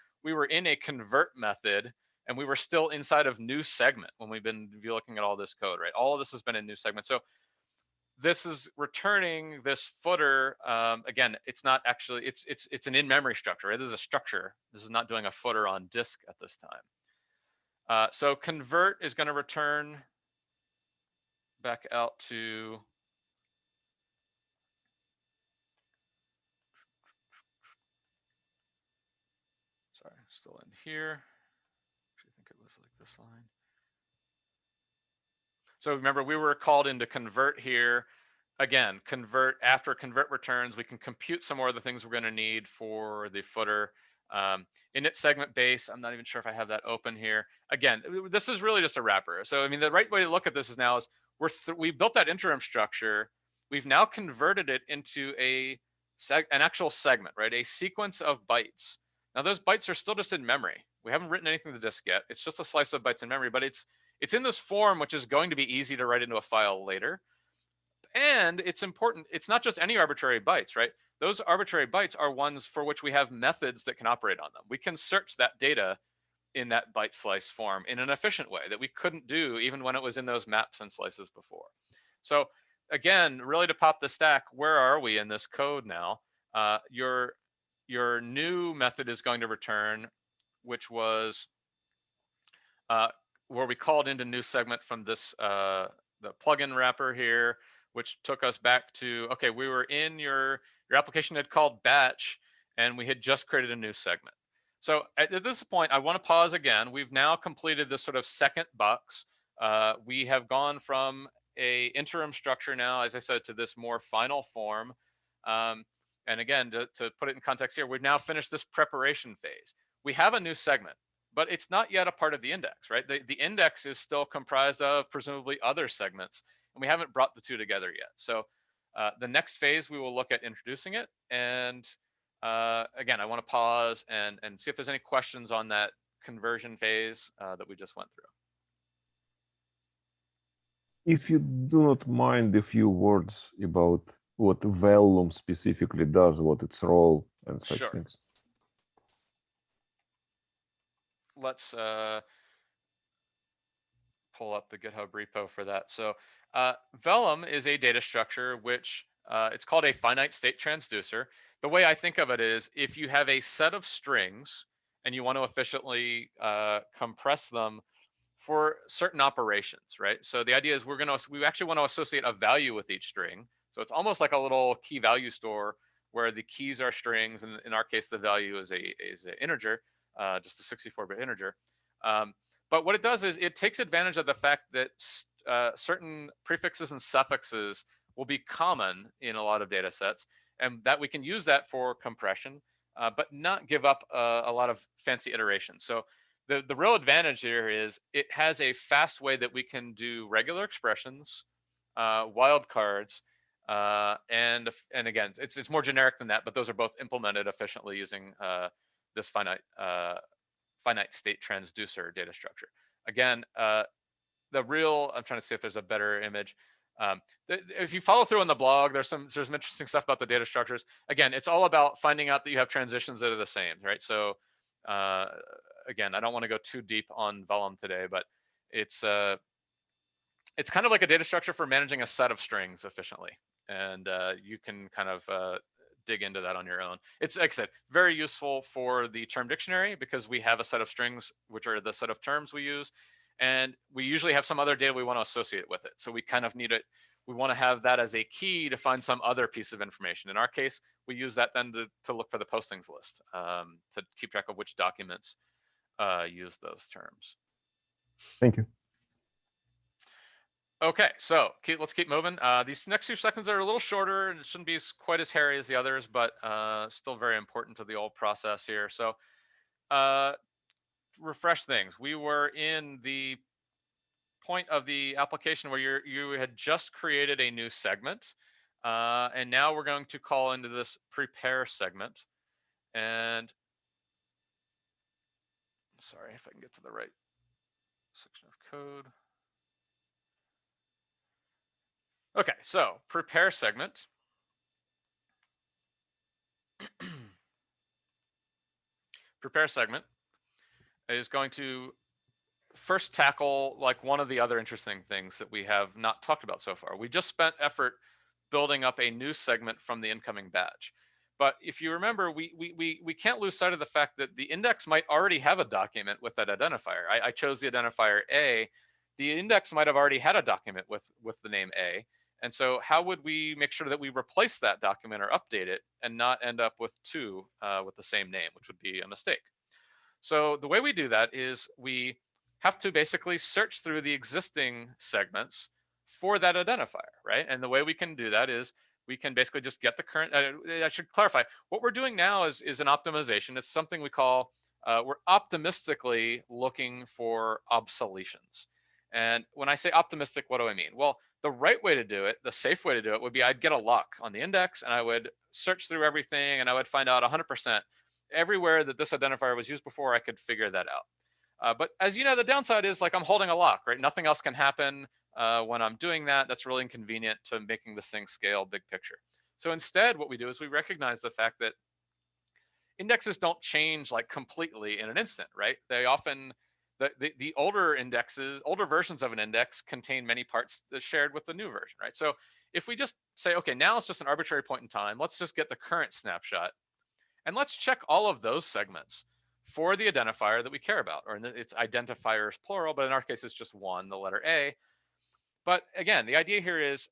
Speaker 1: in a convert method, and we were still inside of new segment when we've been looking at all this code, right? All of this has been in new segment. So this is returning this footer. Again, it's not actually, it's an in-memory structure, right? This is a structure. This is not doing a footer on disk at this time. So convert is going to return back out to, sorry, still in here. I think it was like this line. So remember, we were called into convert here. Again, convert, after convert returns, we can compute some more of the things we're going to need for the footer. Init segment base, I'm not even sure if I have that open here. Again, this is really just a wrapper. So I mean, the right way to look at this is now is we built that interim structure. We've now converted it into an actual segment, right? A sequence of bytes. Now those bytes are still just in memory. We haven't written anything to disk yet. It's just a slice of bytes in memory, but it's in this form, which is going to be easy to write into a file later. And it's important, it's not just any arbitrary bytes, right? Those arbitrary bytes are ones for which we have methods that can operate on them. We can search that data in that byte slice form in an efficient way that we couldn't do even when it was in those maps and slices before. So again, really to pop the stack, where are we in this code now? Your new method is going to return, which was where we called into new segment from this the plugin wrapper here, which took us back to, okay, we were in your application had called batch, and we had just created a new segment. So at this point, I want to pause again. We've now completed this sort of second box. We have gone from a interim structure now, as I said, to this more final form. And again, to put it in context here, we've now finished this preparation phase. We have a new segment, but it's not yet a part of the index, right? The index is still comprised of presumably other segments, and we haven't brought the two together yet. So the next phase, we will look at introducing it. And again, I want to pause and see if there's any questions on that conversion phase that we just went through.
Speaker 2: If you do not mind a few words about what Vellum specifically does, what its role and such
Speaker 1: Sure.
Speaker 2: things.
Speaker 1: Let's pull up the GitHub repo for that. So Vellum is a data structure which it's called a finite state transducer. The way I think of it is, if you have a set of strings and you want to efficiently compress them for certain operations, right? So the idea is we actually want to associate a value with each string. So it's almost like a little key value store where the keys are strings, and in our case, the value is a integer, just a 64-bit integer. But what it does is it takes advantage of the fact that certain prefixes and suffixes will be common in a lot of data sets, and that we can use that for compression, but not give up a lot of fancy iterations. So the real advantage here is it has a fast way that we can do regular expressions, wildcards, And again, it's more generic than that, but those are both implemented efficiently using this finite state transducer data structure. Again, I'm trying to see if there's a better image. If you follow through on the blog, there's some interesting stuff about the data structures. Again, it's all about finding out that you have transitions that are the same, right? So again, I don't want to go too deep on Vellum today, but it's kind of like a data structure for managing a set of strings efficiently. And you can kind of dig into that on your own. It's, like I said, very useful for the term dictionary because we have a set of strings, which are the set of terms we use. And we usually have some other data we want to associate with it. So we kind of need it. We want to have that as a key to find some other piece of information. In our case, we use that then to look for the postings list, to keep track of which documents use those terms.
Speaker 2: Thank you.
Speaker 1: Okay, so let's keep moving. These next few seconds are a little shorter and it shouldn't be quite as hairy as the others, but still very important to the old process here. So refresh things. We were in the point of the application where you had just created a new segment. And now we're going to call into this prepare segment. And sorry if I can get to the right section of code. Okay, so prepare segment. Prepare segment is going to first tackle like one of the other interesting things that we have not talked about so far. We just spent effort building up a new segment from the incoming batch. But if you remember, we can't lose sight of the fact that the index might already have a document with that identifier. I chose the identifier A. The index might have already had a document with the name A. And so how would we make sure that we replace that document or update it and not end up with two with the same name, which would be a mistake? So the way we do that is we have to basically search through the existing segments for that identifier, right? And the way we can do that is we can basically just get the current, I should clarify, what we're doing now is an optimization. It's something we call, we're optimistically looking for obsoletions. And when I say optimistic, what do I mean? Well, the right way to do it, the safe way to do it would be I'd get a lock on the index and I would search through everything and I would find out 100% everywhere that this identifier was used before, I could figure that out. But as you know, the downside is like I'm holding a lock, right? Nothing else can happen when I'm doing that. That's really inconvenient to making this thing scale big picture. So instead, what we do is we recognize the fact that indexes don't change like completely in an instant, right? They often, the older indexes, older versions of an index contain many parts that shared with the new version, right? So if we just say, okay, now it's just an arbitrary point in time, let's just get the current snapshot and let's check all of those segments for the identifier that we care about, or it's identifiers plural, but in our case, it's just one, the letter A. But again, the idea here is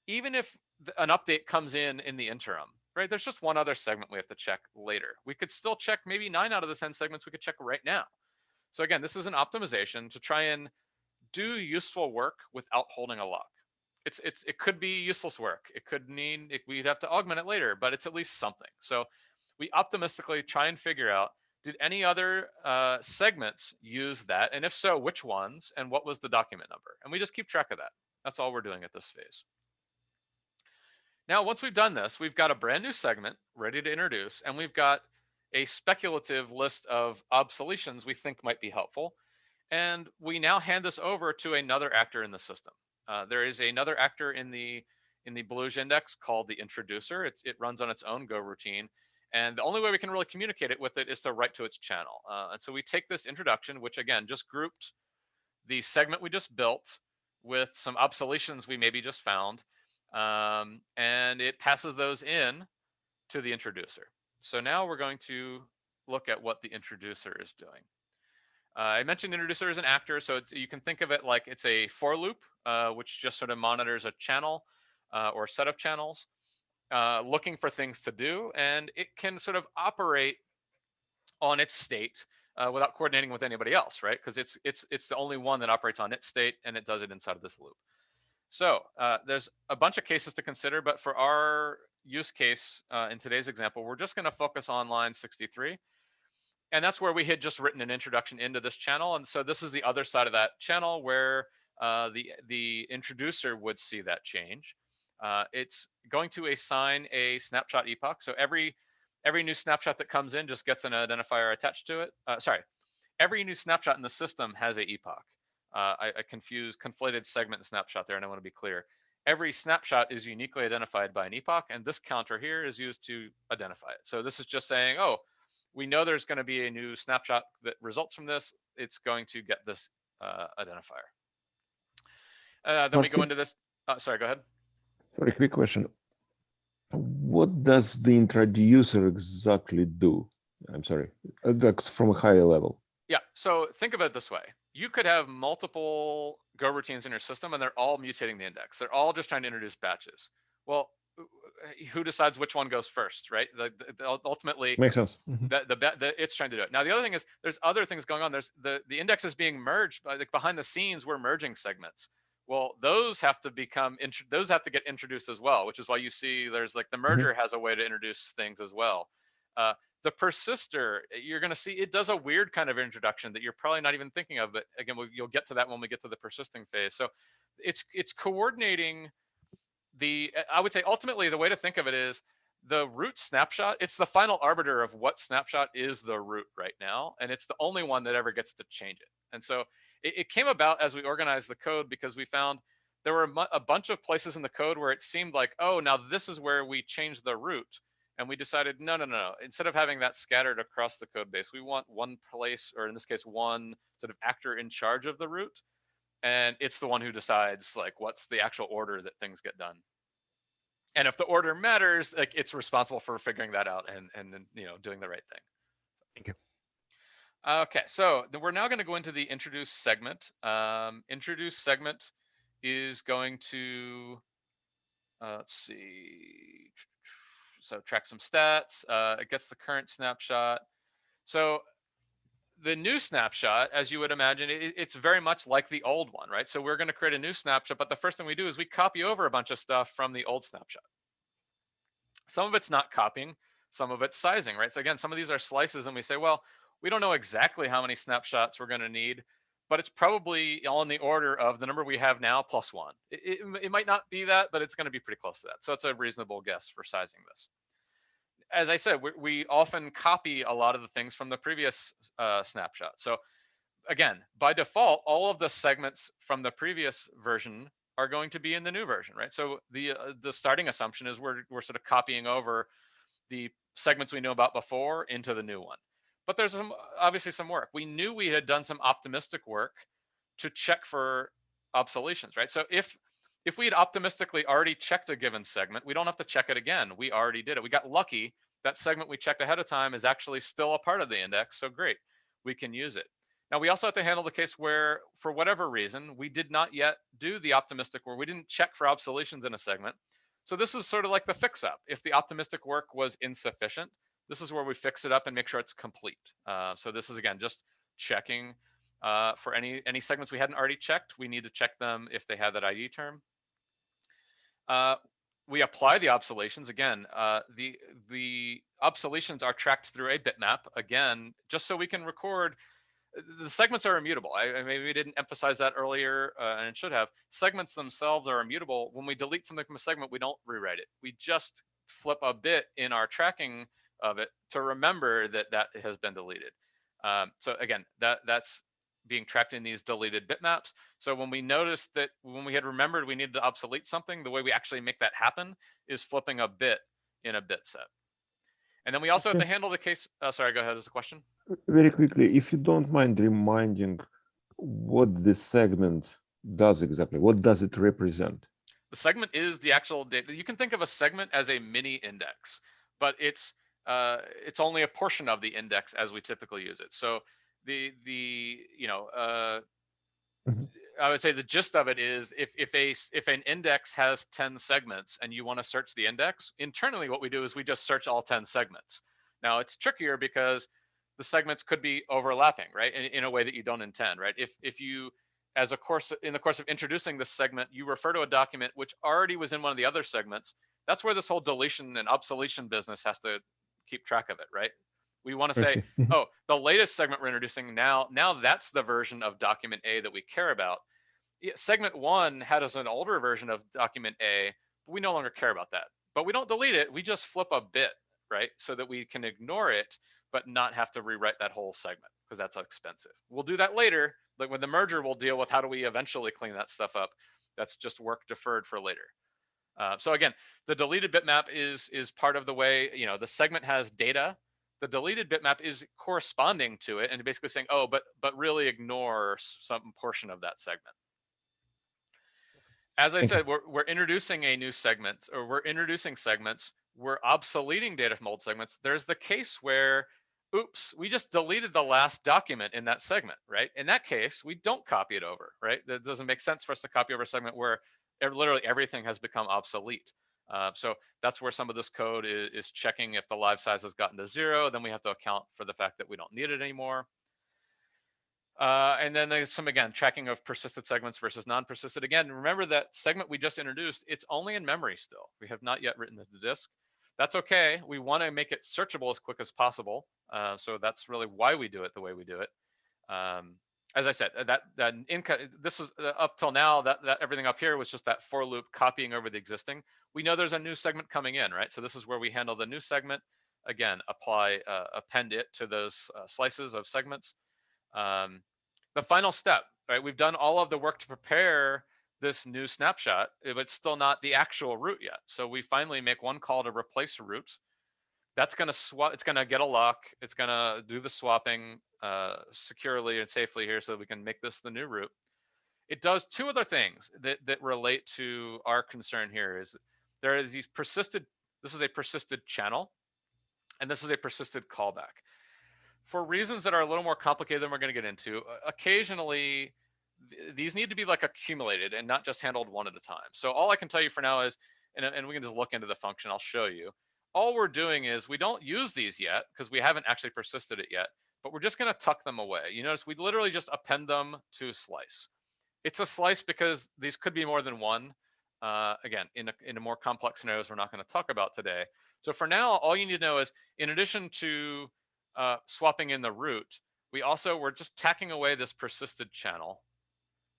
Speaker 1: even if an update comes in the interim, right, there's just one other segment we have to check later. We could still check maybe 9 out of the 10 segments we could check right now. So again, this is an optimization to try and do useful work without holding a lock. It could be useless work. It could mean we'd have to augment it later, but it's at least something. So we optimistically try and figure out, did any other segments use that? And if so, which ones? And what was the document number? And we just keep track of that. That's all we're doing at this phase. Now, once we've done this, we've got a brand new segment ready to introduce, and we've got a speculative list of obsoletions we think might be helpful. And we now hand this over to another actor in the system. There is another actor in the Bluge index called the introducer. It runs on its own Go routine. And the only way we can really communicate it with it is to write to its channel. And so we take this introduction, which again, just grouped the segment we just built with some obsoletions we maybe just found. And it passes those in to the introducer. So now we're going to look at what the introducer is doing. I mentioned introducer is an actor, so you can think of it like it's a for loop, which just sort of monitors a channel or set of channels, looking for things to do, and it can sort of operate on its state without coordinating with anybody else, right? Because it's the only one that operates on its state, and it does it inside of this loop. So there's a bunch of cases to consider, but for our use case in today's example, we're just going to focus on line 63. And that's where we had just written an introduction into this channel. And so this is the other side of that channel where the introducer would see that change. It's going to assign a snapshot epoch. So every new snapshot that comes in just gets an identifier attached to it. Every new snapshot in the system has a epoch. I conflated segment and snapshot there, and I want to be clear. Every snapshot is uniquely identified by an epoch, and this counter here is used to identify it. So this is just saying, oh, we know there's going to be a new snapshot that results from this. It's going to get this identifier. Then we go into this. Sorry, go ahead.
Speaker 2: Sorry, quick question. What does the introducer exactly do? I'm sorry, that's from a higher level.
Speaker 1: Yeah, so think of it this way. You could have multiple Go routines in your system, and they're all mutating the index. They're all just trying to introduce batches. Well, who decides which one goes first, right? Ultimately,
Speaker 2: Makes sense.
Speaker 1: It's trying to do it. Now, the other thing is there's other things going on. There's the index is being merged. Like behind the scenes, we're merging segments. Well, those have to get introduced as well, which is why you see there's like the merger has a way to introduce things as well. The persister, you're going to see it does a weird kind of introduction that you're probably not even thinking of, but again, you'll get to that when we get to the persisting phase. So it's coordinating I would say ultimately the way to think of it is the root snapshot. It's the final arbiter of what snapshot is the root right now, and it's the only one that ever gets to change it. And so it came about as we organized the code because we found there were a bunch of places in the code where it seemed like, oh, now this is where we change the root. And we decided, no. Instead of having that scattered across the code base, we want one place, or in this case, one sort of actor in charge of the root. And it's the one who decides like what's the actual order that things get done. And if the order matters, like it's responsible for figuring that out and doing the right thing.
Speaker 2: Thank you.
Speaker 1: Okay, so we're now going to go into the introduce segment. Introduce segment is going to let's see. So track some stats. It gets the current snapshot. So the new snapshot, as you would imagine, it's very much like the old one, right? So we're going to create a new snapshot, but the first thing we do is we copy over a bunch of stuff from the old snapshot. Some of it's not copying, some of it's sizing, right? So again, some of these are slices, and we say, well, we don't know exactly how many snapshots we're going to need, but it's probably all in the order of the number we have now plus one. It might not be that, but it's going to be pretty close to that. So it's a reasonable guess for sizing this. As I said, we often copy a lot of the things from the previous snapshot. So again, by default, all of the segments from the previous version are going to be in the new version, right? So the starting assumption is we're sort of copying over the segments we know about before into the new one. But there's obviously some work. We knew we had done some optimistic work to check for obsolescence, right? So if we had optimistically already checked a given segment, we don't have to check it again. We already did it. We got lucky. That segment we checked ahead of time is actually still a part of the index. So great, we can use it. Now we also have to handle the case where, for whatever reason, we did not yet do the optimistic work. We didn't check for obsolescence in a segment. So this is sort of like the fix up. If the optimistic work was insufficient, this is where we fix it up and make sure it's complete. So this is, again, just checking for any segments we hadn't already checked. We need to check them if they had that ID term. We apply the obsolescence. Again, the obsolescence are tracked through a bitmap, again, just so we can record. The segments are immutable. Maybe we didn't emphasize that earlier, and it should have. Segments themselves are immutable. When we delete something from a segment, we don't rewrite it. We just flip a bit in our tracking of it to remember that has been deleted. So again, that's being tracked in these deleted bitmaps. So when we noticed that when we had remembered we needed to obsolete something, the way we actually make that happen is flipping a bit in a bit set. And then we also have to handle the case. Sorry, go ahead. There's a question.
Speaker 2: Very quickly, if you don't mind reminding what this segment does exactly, what does it represent?
Speaker 1: The segment is the actual data. You can think of a segment as a mini index, but it's only a portion of the index as we typically use it. So I would say the gist of it is if an index has 10 segments and you want to search the index, internally what we do is we just search all 10 segments. Now it's trickier because the segments could be overlapping, right? In a way that you don't intend, right? If you, in the course of introducing this segment, you refer to a document which already was in one of the other segments, that's where this whole deletion and obsolescence business has to keep track of it, right? We want to say, oh, the latest segment we're introducing now that's the version of document A that we care about. Segment 1 had as an older version of document A. we no longer care about that. But we don't delete it. We just flip a bit, right? So that we can ignore it, but not have to rewrite that whole segment because that's expensive. We'll do that later. Like when the merger, we'll deal with how do we eventually clean that stuff up. That's just work deferred for later. So again, the deleted bitmap is part of the way, the segment has data. The deleted bitmap is corresponding to it and basically saying, oh, but really ignore some portion of that segment. As I said, we're introducing a new segment, or we're introducing segments. We're obsoleting data from old segments. There's the case where, oops, we just deleted the last document in that segment, right? In that case, we don't copy it over, right? That doesn't make sense for us to copy over a segment where literally everything has become obsolete. So that's where some of this code is checking if the live size has gotten to 0. Then we have to account for the fact that we don't need it anymore. And then there's some, again, tracking of persisted segments versus non-persisted. Again, remember that segment we just introduced, it's only in memory still. We have not yet written it to disk. That's okay. We want to make it searchable as quick as possible. So that's really why we do it the way we do it. As I said, this was up till now, that everything up here was just that for loop copying over the existing. We know there's a new segment coming in, right? So this is where we handle the new segment. Again, append it to those slices of segments. The final step, right? We've done all of the work to prepare this new snapshot, but it's still not the actual root yet. So we finally make one call to replace a root. That's going to swap. It's going to get a lock. It's going to do the swapping securely and safely here, so that we can make this the new root. It does two other things that relate to our concern here. Is there is these persisted. This is a persisted channel, and this is a persisted callback. For reasons that are a little more complicated than we're going to get into, occasionally these need to be like accumulated and not just handled one at a time. So all I can tell you for now is, and we can just look into the function, I'll show you. All we're doing is we don't use these yet because we haven't actually persisted it yet, but we're just going to tuck them away. You notice we literally just append them to a slice. It's a slice because these could be more than one. Again, in a more complex scenarios we're not going to talk about today. So for now, all you need to know is, in addition to swapping in the root, we're just tacking away this persisted channel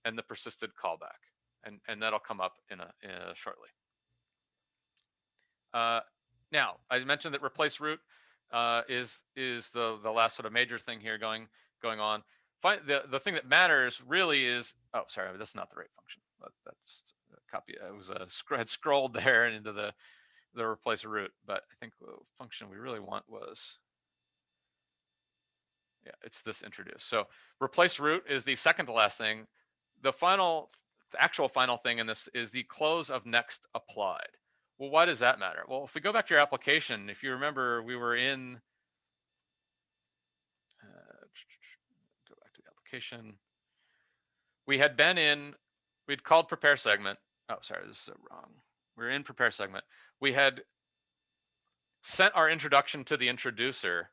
Speaker 1: and the persisted callback, and that'll come up in a shortly. Now, I mentioned that replace root is the last sort of major thing here going on. The thing that matters really is, oh, sorry, that's not the right function. That's a copy. I was had scrolled there and into the replace root, but I think the function we really want was, yeah, it's this introduce. So replace root is the second to last thing. The actual final thing in this is the close of next applied. Well, why does that matter? Well, if we go back to your application, if you remember, we were in, go back to the application. We had been in, we'd called prepare segment. Oh, sorry, this is wrong. We're in prepare segment. We had sent our introduction to the introducer.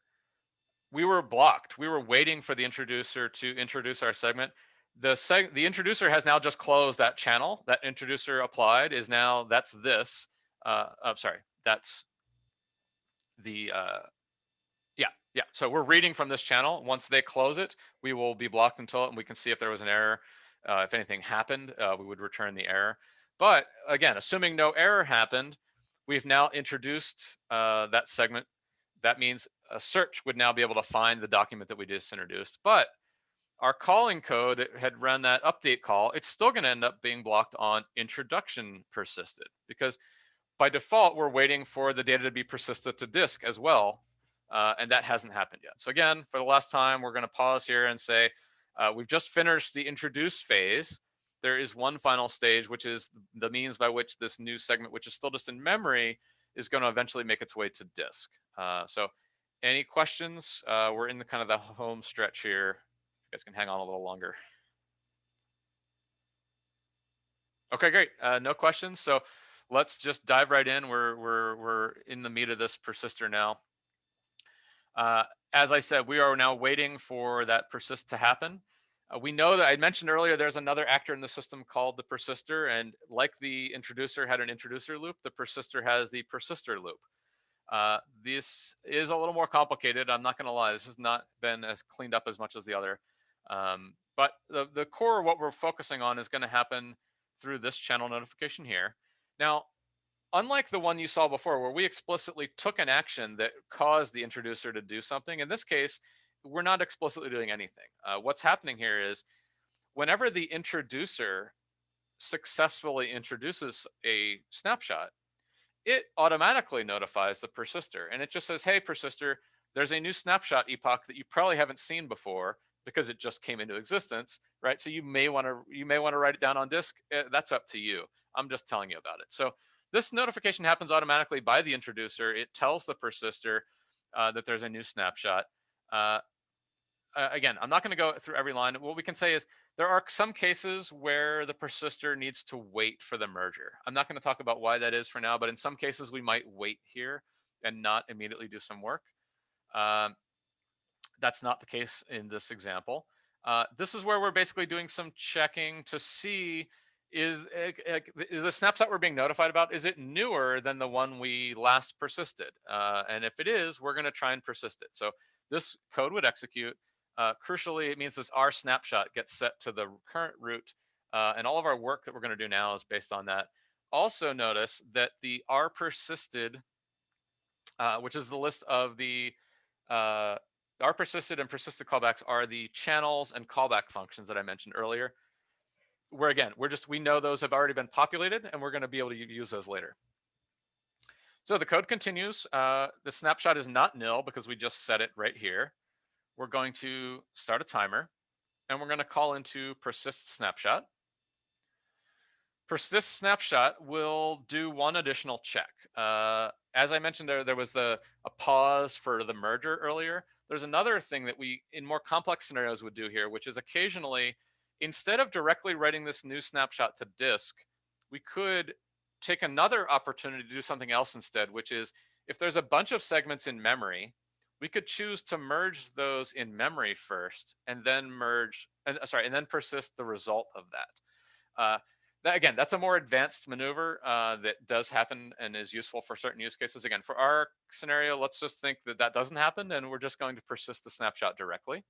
Speaker 1: We were blocked. We were waiting for the introducer to introduce our segment. The introducer has now just closed that channel. That introducer applied is now, that's this. I'm sorry, that's the, yeah. So we're reading from this channel. Once they close it, we will be blocked until, and we can see if there was an error. If anything happened, we would return the error. But again, assuming no error happened, we've now introduced that segment. That means a search would now be able to find the document that we just introduced. But our calling code that had run that update call, it's still going to end up being blocked on introduction persisted, because by default, we're waiting for the data to be persisted to disk as well. And that hasn't happened yet. So again, for the last time, we're going to pause here and say, we've just finished the introduce phase. There is one final stage, which is the means by which this new segment, which is still just in memory, is going to eventually make its way to disk. So any questions? We're in the kind of the home stretch here. You guys can hang on a little longer. Okay, great. No questions. So let's just dive right in. We're in the meat of this persister now. As I said, we are now waiting for that persist to happen. We know that I mentioned earlier, there's another actor in the system called the persister, and like the introducer had an introducer loop, the persister has the persister loop. This is a little more complicated. I'm not going to lie. This has not been as cleaned up as much as the other. But the core of what we're focusing on is going to happen through this channel notification here. Now, unlike the one you saw before, where we explicitly took an action that caused the introducer to do something, in this case, we're not explicitly doing anything. What's happening here is whenever the introducer successfully introduces a snapshot, it automatically notifies the persister. And it just says, hey, persister, there's a new snapshot epoch that you probably haven't seen before because it just came into existence, right? So you may want to write it down on disk. That's up to you. I'm just telling you about it. So this notification happens automatically by the introducer. It tells the persister that there's a new snapshot. Again, I'm not going to go through every line. What we can say is there are some cases where the persister needs to wait for the merger. I'm not going to talk about why that is for now, but in some cases we might wait here and not immediately do some work. That's not the case in this example. This is where we're basically doing some checking to see is the snapshot we're being notified about, is it newer than the one we last persisted? And if it is, we're going to try and persist it. So this code would execute. Crucially, it means this R snapshot gets set to the current root, and all of our work that we're going to do now is based on that. Also notice that the R persisted, which is the list of the R persisted and persisted callbacks are the channels and callback functions that I mentioned earlier. Where again, we know those have already been populated and we're going to be able to use those later. So the code continues. The snapshot is not nil because we just set it right here. We're going to start a timer and we're going to call into persist snapshot. Persist snapshot will do one additional check. As I mentioned, there was a pause for the merger earlier. There's another thing that we, in more complex scenarios, would do here, which is occasionally, instead of directly writing this new snapshot to disk, we could take another opportunity to do something else instead, which is if there's a bunch of segments in memory, we could choose to merge those in memory first, and then and then persist the result of that. Again, that's a more advanced maneuver that does happen and is useful for certain use cases. Again, for our scenario, let's just think that that doesn't happen, and we're just going to persist the snapshot directly.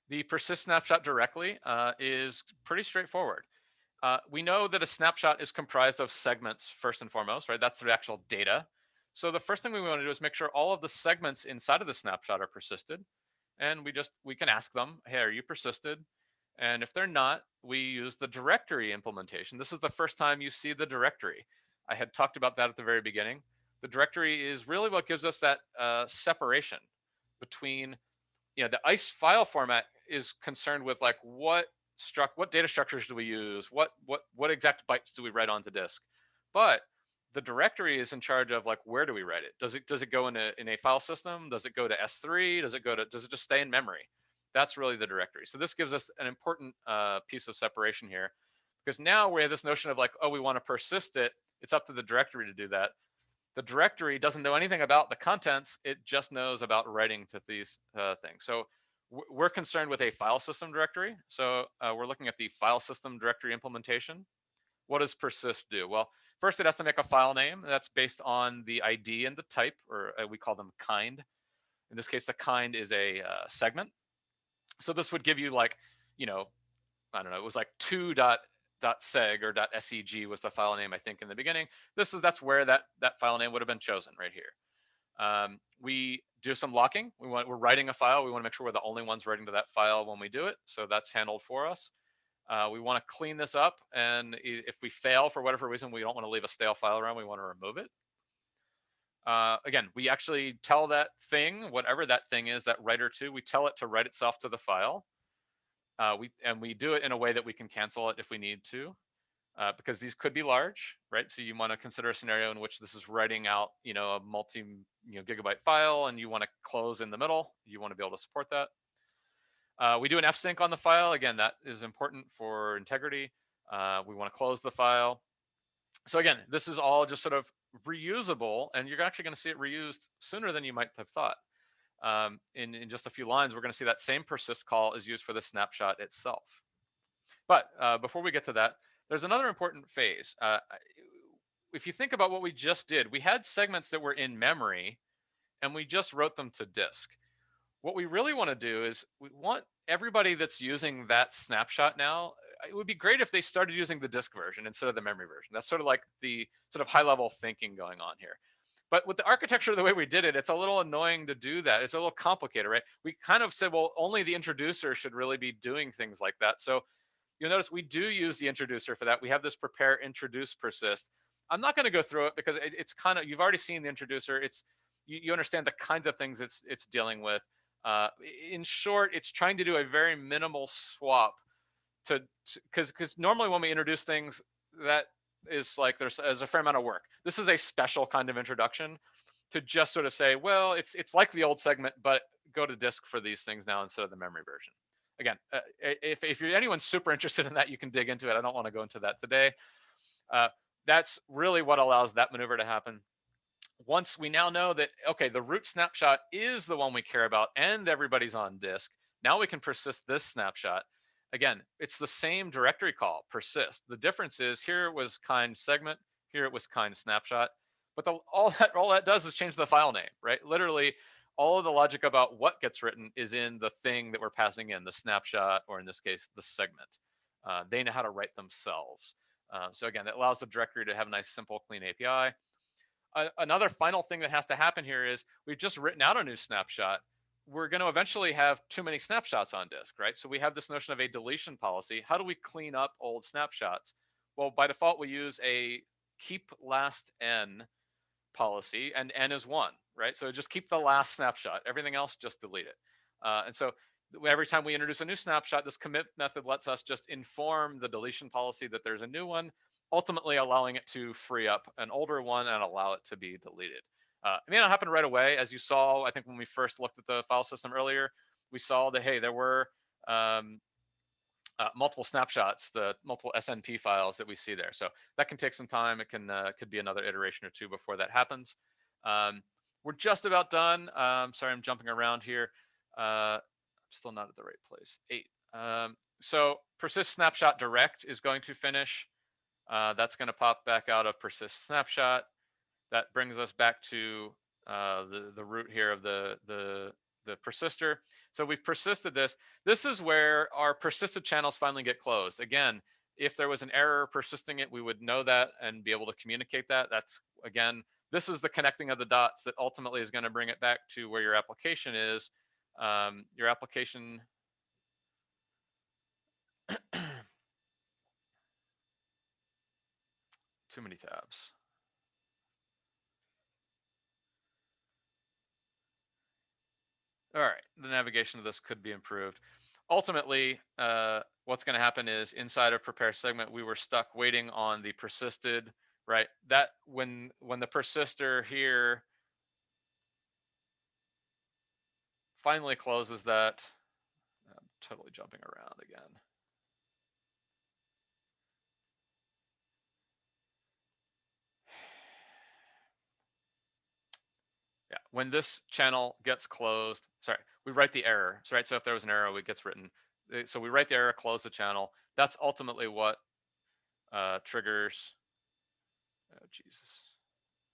Speaker 1: The persist snapshot directly is pretty straightforward. We know that a snapshot is comprised of segments first and foremost, right? That's the actual data. So the first thing we want to do is make sure all of the segments inside of the snapshot are persisted. And we can ask them, hey, are you persisted? And if they're not, we use the directory implementation. This is the first time you see the directory. I had talked about that at the very beginning. The directory is really what gives us that separation between, the ICE file format is concerned with like what data structures do we use? What exact bytes do we write onto disk? But the directory is in charge of like, where do we write it? Does it go in a file system? Does it go to S3? Does it just stay in memory? That's really the directory. So this gives us an important piece of separation here, because now we have this notion of like, oh, we want to persist it. It's up to the directory to do that. The directory doesn't know anything about the contents. It just knows about writing to these things. So we're concerned with a file system directory. So we're looking at the file system directory implementation. What does persist do? Well, first it has to make a file name. That's based on the ID and the type, or we call them kind. In this case, the kind is a segment. So this would give you like, I don't know, it was like 2.seg or .seg was the file name, I think, in the beginning. That's where that file name would have been chosen right here. We do some locking. We're writing a file. We want to make sure we're the only ones writing to that file when we do it. So that's handled for us. We want to clean this up. And if we fail for whatever reason, we don't want to leave a stale file around. We want to remove it. Again, we actually tell that thing, whatever that thing is, that writer to, we tell it to write itself to the file. We do it in a way that we can cancel it if we need to, because these could be large, right? So you want to consider a scenario in which this is writing out, a multi gigabyte file, and you want to close in the middle. You want to be able to support that. We do an fsync on the file. Again, that is important for integrity. We want to close the file. So again, this is all just sort of reusable, and you're actually going to see it reused sooner than you might have thought. In just a few lines, we're going to see that same persist call is used for the snapshot itself. But before we get to that, there's another important phase. If you think about what we just did, we had segments that were in memory, and we just wrote them to disk. What we really want to do is we want everybody that's using that snapshot now, it would be great if they started using the disk version instead of the memory version. That's sort of like the sort of high level thinking going on here. But with the architecture, the way we did it, it's a little annoying to do that. It's a little complicated, right? We kind of said, well, only the introducer should really be doing things like that. So you'll notice we do use the introducer for that. We have this prepare, introduce, persist. I'm not going to go through it because it's kind of, you've already seen the introducer. It's, you understand the kinds of things it's dealing with. In short, it's trying to do a very minimal swap because normally when we introduce things, that is like there's a fair amount of work. This is a special kind of introduction to just sort of say, well, it's like the old segment, but go to disk for these things now instead of the memory version. Again, if you're anyone's super interested in that, you can dig into it. I don't want to go into that today. That's really what allows that maneuver to happen. Once we now know that, okay, the root snapshot is the one we care about and everybody's on disk, now we can persist this snapshot. Again, it's the same directory call, persist. The difference is here it was kind segment, here it was kind snapshot. But all that does is change the file name, right? Literally, all of the logic about what gets written is in the thing that we're passing in, the snapshot, or in this case, the segment. They know how to write themselves. So again, it allows the directory to have a nice, simple, clean API. Another final thing that has to happen here is we've just written out a new snapshot. We're going to eventually have too many snapshots on disk, right? So we have this notion of a deletion policy. How do we clean up old snapshots? Well, by default, we use a keep last n policy, and n is 1, right? So just keep the last snapshot. Everything else, just delete it. And so every time we introduce a new snapshot, this commit method lets us just inform the deletion policy that there's a new one, ultimately allowing it to free up an older one and allow it to be deleted. It may not happen right away. As you saw, I think when we first looked at the file system earlier, we saw that, hey, there were multiple snapshots, the multiple SNP files that we see there. So that can take some time. It can could be another iteration or two before that happens. We're just about done. Sorry, I'm jumping around here. I'm still not at the right place. 8. So persist snapshot direct is going to finish. That's going to pop back out of persist snapshot. That brings us back to the root here of the persister. So we've persisted this. This is where our persisted channels finally get closed. Again, if there was an error persisting it, we would know that and be able to communicate that. That's, again, this is the connecting of the dots that ultimately is going to bring it back to where your application is. Your application too many tabs. All right, the navigation of this could be improved. Ultimately, what's going to happen is inside of prepare segment, we were stuck waiting on the persisted, right? That when the persister here finally closes that, I'm totally jumping around again. Yeah, when this channel gets closed, sorry, we write the error, right? So if there was an error, it gets written. So we write the error, close the channel. That's ultimately what triggers, oh, Jesus.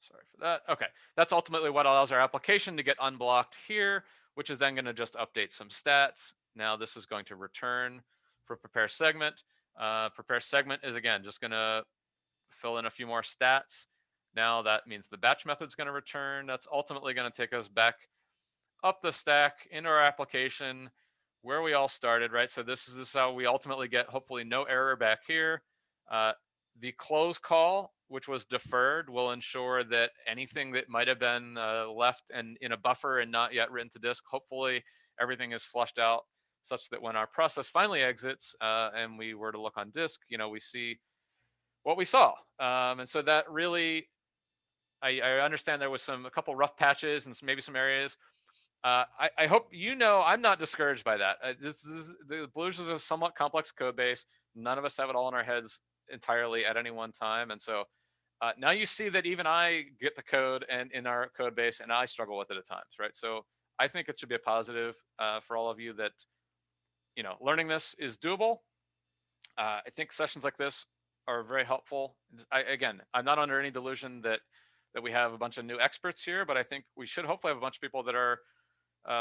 Speaker 1: Sorry for that. Okay, that's ultimately what allows our application to get unblocked here, which is then going to just update some stats. Now this is going to return for prepare segment. Prepare segment is, again, just going to fill in a few more stats. Now that means the batch method is going to return. That's ultimately going to take us back up the stack into our application where we all started, right? So this is how we ultimately get hopefully no error back here. The close call, which was deferred, will ensure that anything that might have been left and in a buffer and not yet written to disk, hopefully everything is flushed out such that when our process finally exits and we were to look on disk, you know, we see what we saw. And so that really, I understand there was a couple rough patches and maybe some areas. I hope you know I'm not discouraged by that. The Bluge is a somewhat complex code base. None of us have it all in our heads entirely at any one time. And so now you see that even I get the code and in our code base and I struggle with it at times, right? So I think it should be a positive for all of you that, you know, learning this is doable. I think sessions like this are very helpful. Again, I'm not under any delusion that we have a bunch of new experts here, but I think we should hopefully have a bunch of people that are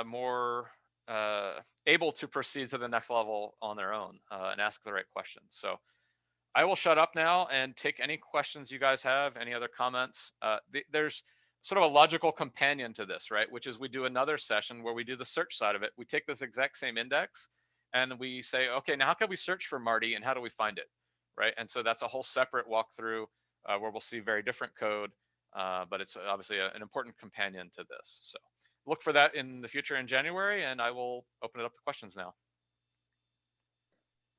Speaker 1: more able to proceed to the next level on their own and ask the right questions. So I will shut up now and take any questions you guys have, any other comments. There's sort of a logical companion to this, right? Which is we do another session where we do the search side of it. We take this exact same index and we say, okay, now how can we search for Marty and how do we find it, right? And so that's a whole separate walkthrough where we'll see very different code, but it's obviously an important companion to this. So look for that in the future in January, and I will open it up to questions now.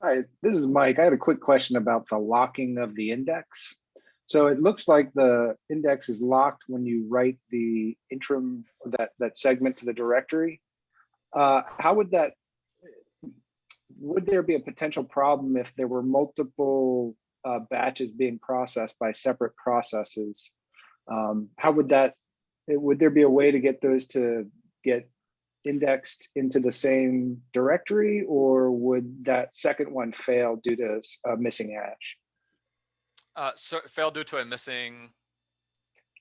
Speaker 5: Hi, this is Mike. I had a quick question about the locking of the index. So it looks like the index is locked when you write the interim, that segment to the directory. How would that, would there be a potential problem if there were multiple batches being processed by separate processes? How would that, would there be a way to get those to get indexed into the same directory, or would that second one fail due to a missing hash?
Speaker 1: So fail due to a missing.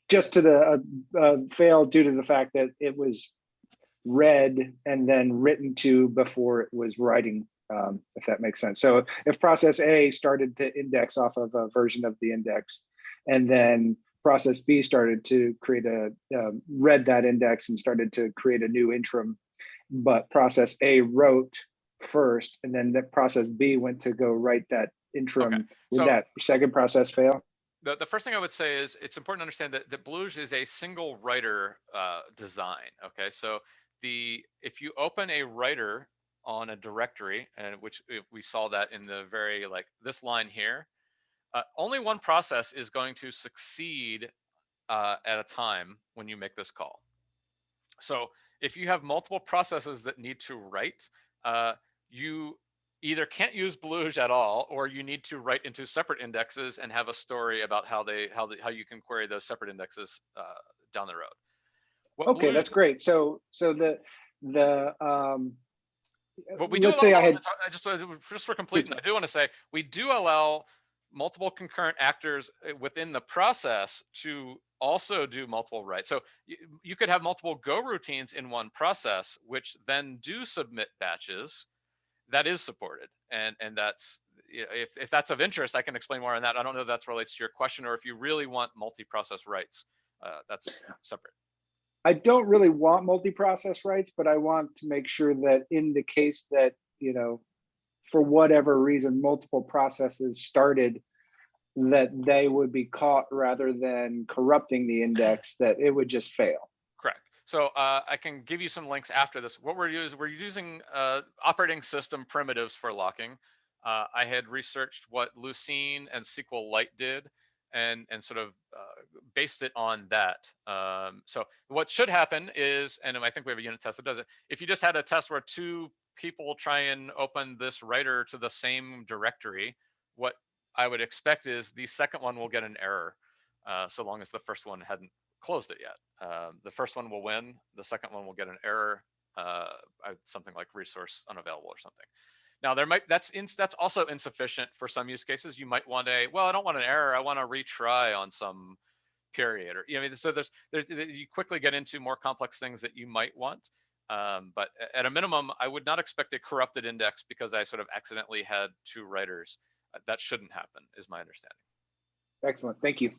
Speaker 5: Just to the fail due to the fact that it was read and then written to before it was writing, if that makes sense. So if process A started to index off of a version of the index, and then process B started to create read that index and started to create a new interim, but process A wrote first, and then the process B went to go write that interim.
Speaker 1: Okay.
Speaker 5: Would
Speaker 1: So
Speaker 5: that second process fail?
Speaker 1: the first thing I would say is it's important to understand that Bluge is a single writer design. Okay, so if you open a writer on a directory, and which if we saw that in the very this line here, only one process is going to succeed at a time when you make this call. So if you have multiple processes that need to write, you either can't use Bluge at all, or you need to write into separate indexes and have a story about how you can query those separate indexes down the road.
Speaker 5: Okay,
Speaker 1: Bluge,
Speaker 5: that's great. So
Speaker 1: what we do
Speaker 5: let's say I had
Speaker 1: just for completion, I do want to say we do allow multiple concurrent actors within the process to also do multiple writes. So you could have multiple Go routines in one process, which then do submit batches. That is supported, and that's, if that's of interest, I can explain more on that. I don't know if that relates to your question, or if you really want multi-process writes, that's separate.
Speaker 5: I don't really want multi-process writes, but I want to make sure that in the case that, for whatever reason, multiple processes started, that they would be caught rather than corrupting the index, that it would just fail.
Speaker 1: Correct. So I can give you some links after this. What we're using operating system primitives for locking. I had researched what Lucene and SQLite did, and sort of based it on that. So what should happen is, and I think we have a unit test that does it, if you just had a test where two people try and open this writer to the same directory, what I would expect is the second one will get an error, so long as the first one hadn't closed it yet. The first one will win, the second one will get an error, something like resource unavailable or something. Now that's also insufficient for some use cases. You might want well, I don't want an error, I want to retry on some period, or so there's you quickly get into more complex things that you might want. But at a minimum, I would not expect a corrupted index because I sort of accidentally had two writers. That shouldn't happen, is my understanding.
Speaker 5: Excellent, thank you.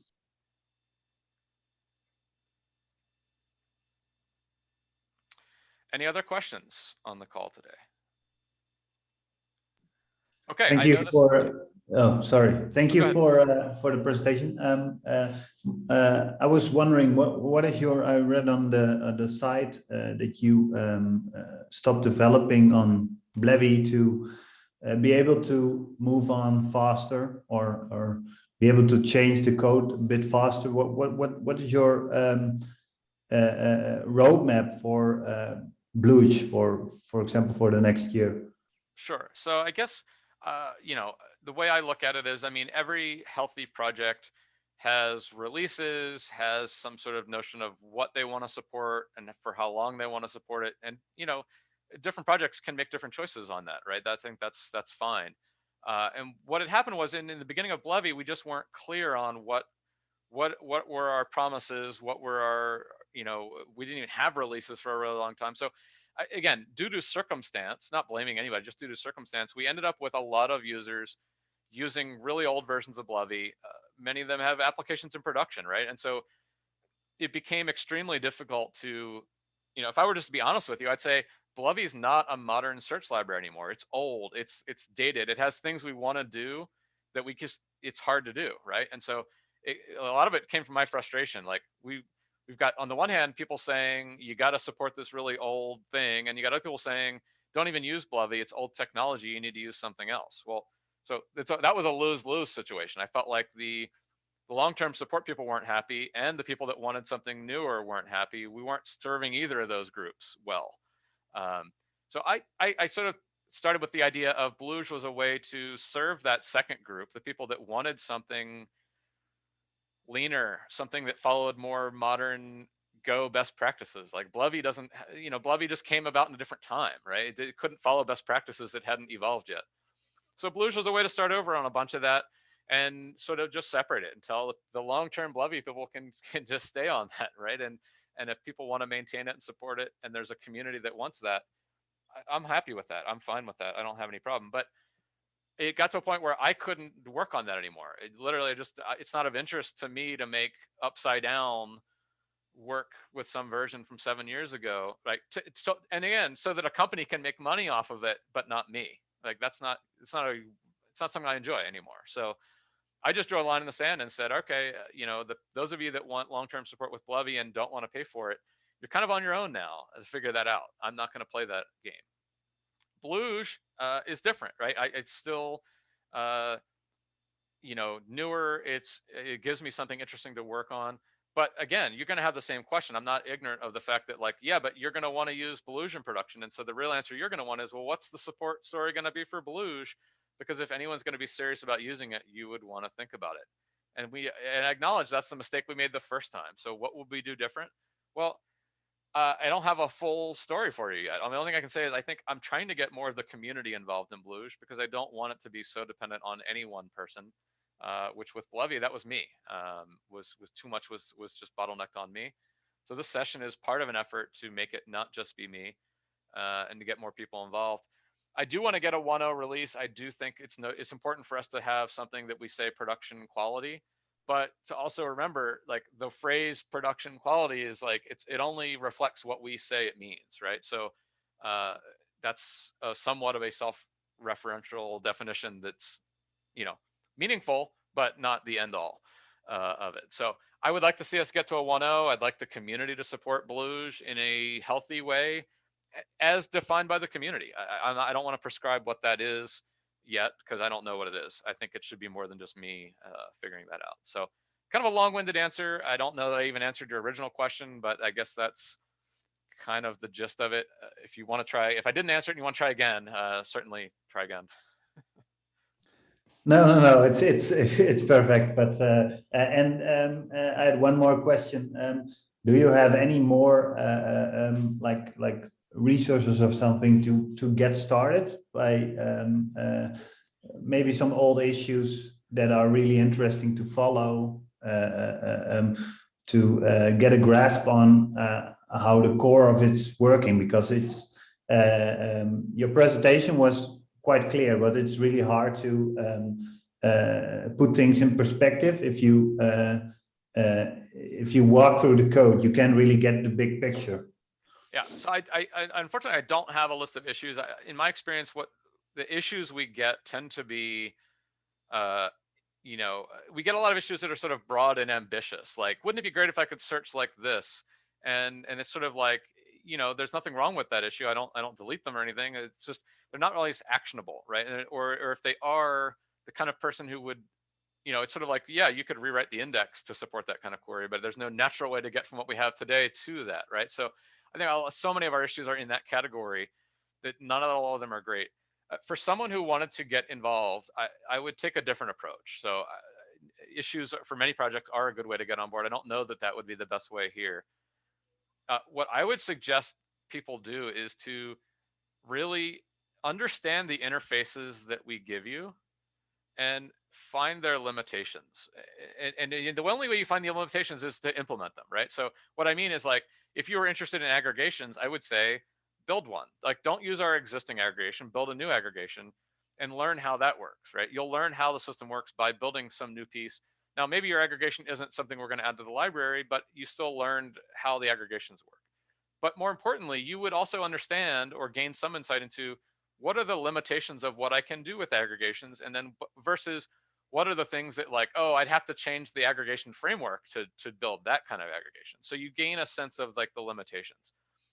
Speaker 1: Any other questions on the call today? Okay.
Speaker 3: Thank you for. Oh, sorry. Thank you for the presentation. I was wondering what is your? I read on the site that you stopped developing on Bluge to be able to move on faster, or be able to change the code a bit faster. What is your roadmap for Bluge, for example, for the next year?
Speaker 1: Sure. So I guess the way I look at it is, I mean, every healthy project has releases, has some sort of notion of what they want to support and for how long they want to support it, and different projects can make different choices on that, right? I think that's fine. And what had happened was in the beginning of Bluge, we just weren't clear on what were our promises, what were our, we didn't even have releases for a really long time. So again, due to circumstance, not blaming anybody, just due to circumstance, we ended up with a lot of users using really old versions of Blovey. Many of them have applications in production, right? And so it became extremely difficult to, if I were just to be honest with you, I'd say Blovey is not a modern search library anymore. It's old. It's dated. It has things we want to do that it's hard to do, right? And so a lot of it came from my frustration. Like we've got, on the one hand, people saying you got to support this really old thing, and you got other people saying don't even use Blovey. It's old technology. You need to use something else. Well, so that was a lose-lose situation. I felt like the long-term support people weren't happy, and the people that wanted something newer weren't happy. We weren't serving either of those groups well. So I sort of started with the idea of Bluge was a way to serve that second group, the people that wanted something leaner, something that followed more modern Go best practices. Like Blovey doesn't, Blovey just came about in a different time, right? It couldn't follow best practices that hadn't evolved yet. So Bluge was a way to start over on a bunch of that and sort of just separate it until the long-term Blovey people can just stay on that, right? And if people want to maintain it and support it, and there's a community that wants that, I'm happy with that. I'm fine with that. I don't have any problem. But it got to a point where I couldn't work on that anymore. It literally just, it's not of interest to me to make upside down work with some version from 7 years ago, right? So, and again, so that a company can make money off of it, but not me. Like it's not something I enjoy anymore. So I just drew a line in the sand and said, okay, those of you that want long-term support with Blovey and don't want to pay for it, you're kind of on your own now to figure that out. I'm not going to play that game. Bluge is different, right? It's still, newer. It gives me something interesting to work on. But again, you're going to have the same question. I'm not ignorant of the fact that, like, yeah, but you're going to want to use Bluge in production. And so the real answer you're going to want is, well, what's the support story going to be for Bluge? Because if anyone's going to be serious about using it, you would want to think about it. And I acknowledge that's the mistake we made the first time. So what will we do different? Well, I don't have a full story for you yet. The only thing I can say is I think I'm trying to get more of the community involved in Bluge because I don't want it to be so dependent on any one person. Which with Blovey, that was me. Was too much was just bottlenecked on me. So this session is part of an effort to make it not just be me, and to get more people involved. I do want to get a 1.0 release. I do think it's important for us to have something that we say production quality, but to also remember, like, the phrase production quality is like it only reflects what we say it means, right? So that's somewhat of a self-referential definition that's meaningful, but not the end all of it. So I would like to see us get to a 1.0. I'd like the community to support Bluge in a healthy way, as defined by the community. I don't want to prescribe what that is yet because I don't know what it is. I think it should be more than just me figuring that out. So kind of a long-winded answer. I don't know that I even answered your original question, but I guess that's kind of the gist of it. If you want to try, if I didn't answer it and you want to try again, certainly try again.
Speaker 3: No. It's perfect. But I had one more question. Do you have any more like resources or something to get started by maybe some old issues that are really interesting to follow, to get a grasp on how the core of it's working? Because it's your presentation was quite clear, but it's really hard to put things in perspective. If you walk through the code, you can really get the big picture.
Speaker 1: Yeah, so I unfortunately, I don't have a list of issues. In my experience, what the issues we get tend to be, we get a lot of issues that are sort of broad and ambitious. Like, wouldn't it be great if I could search like this? And it's sort of like, there's nothing wrong with that issue. I don't delete them or anything. It's just they're not always actionable, right? Or if they are, the kind of person who would, it's sort of like, yeah, you could rewrite the index to support that kind of query, but there's no natural way to get from what we have today to that, right? So I think so many of our issues are in that category that all of them are great. For someone who wanted to get involved, I would take a different approach. So issues for many projects are a good way to get on board. I don't know that would be the best way here. What I would suggest people do is to really understand the interfaces that we give you and find their limitations. And the only way you find the limitations is to implement them, right? So what I mean is, like, if you were interested in aggregations, I would say build one. Like, don't use our existing aggregation, build a new aggregation and learn how that works, right? You'll learn how the system works by building some new piece. Now, maybe your aggregation isn't something we're going to add to the library, but you still learned how the aggregations work. But more importantly, you would also understand or gain some insight into what are the limitations of what I can do with aggregations, and then versus what are the things that, like, oh, I'd have to change the aggregation framework to build that kind of aggregation. So you gain a sense of like the limitations.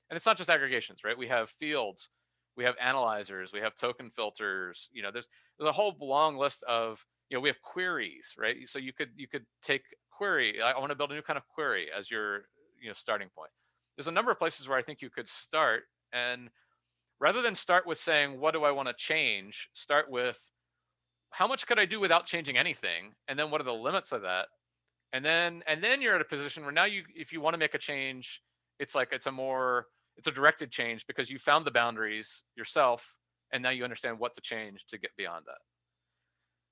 Speaker 1: And it's not just aggregations, right? We have fields, we have analyzers, we have token filters, there's a whole long list of, we have queries, right? So you could take query, I want to build a new kind of query as your, starting point. There's a number of places where I think you could start, and rather than start with saying, what do I want to change, start with how much could I do without changing anything? And then what are the limits of that? And then you're at a position where now if you want to make a change, it's like it's a directed change because you found the boundaries yourself, and now you understand what to change to get beyond that.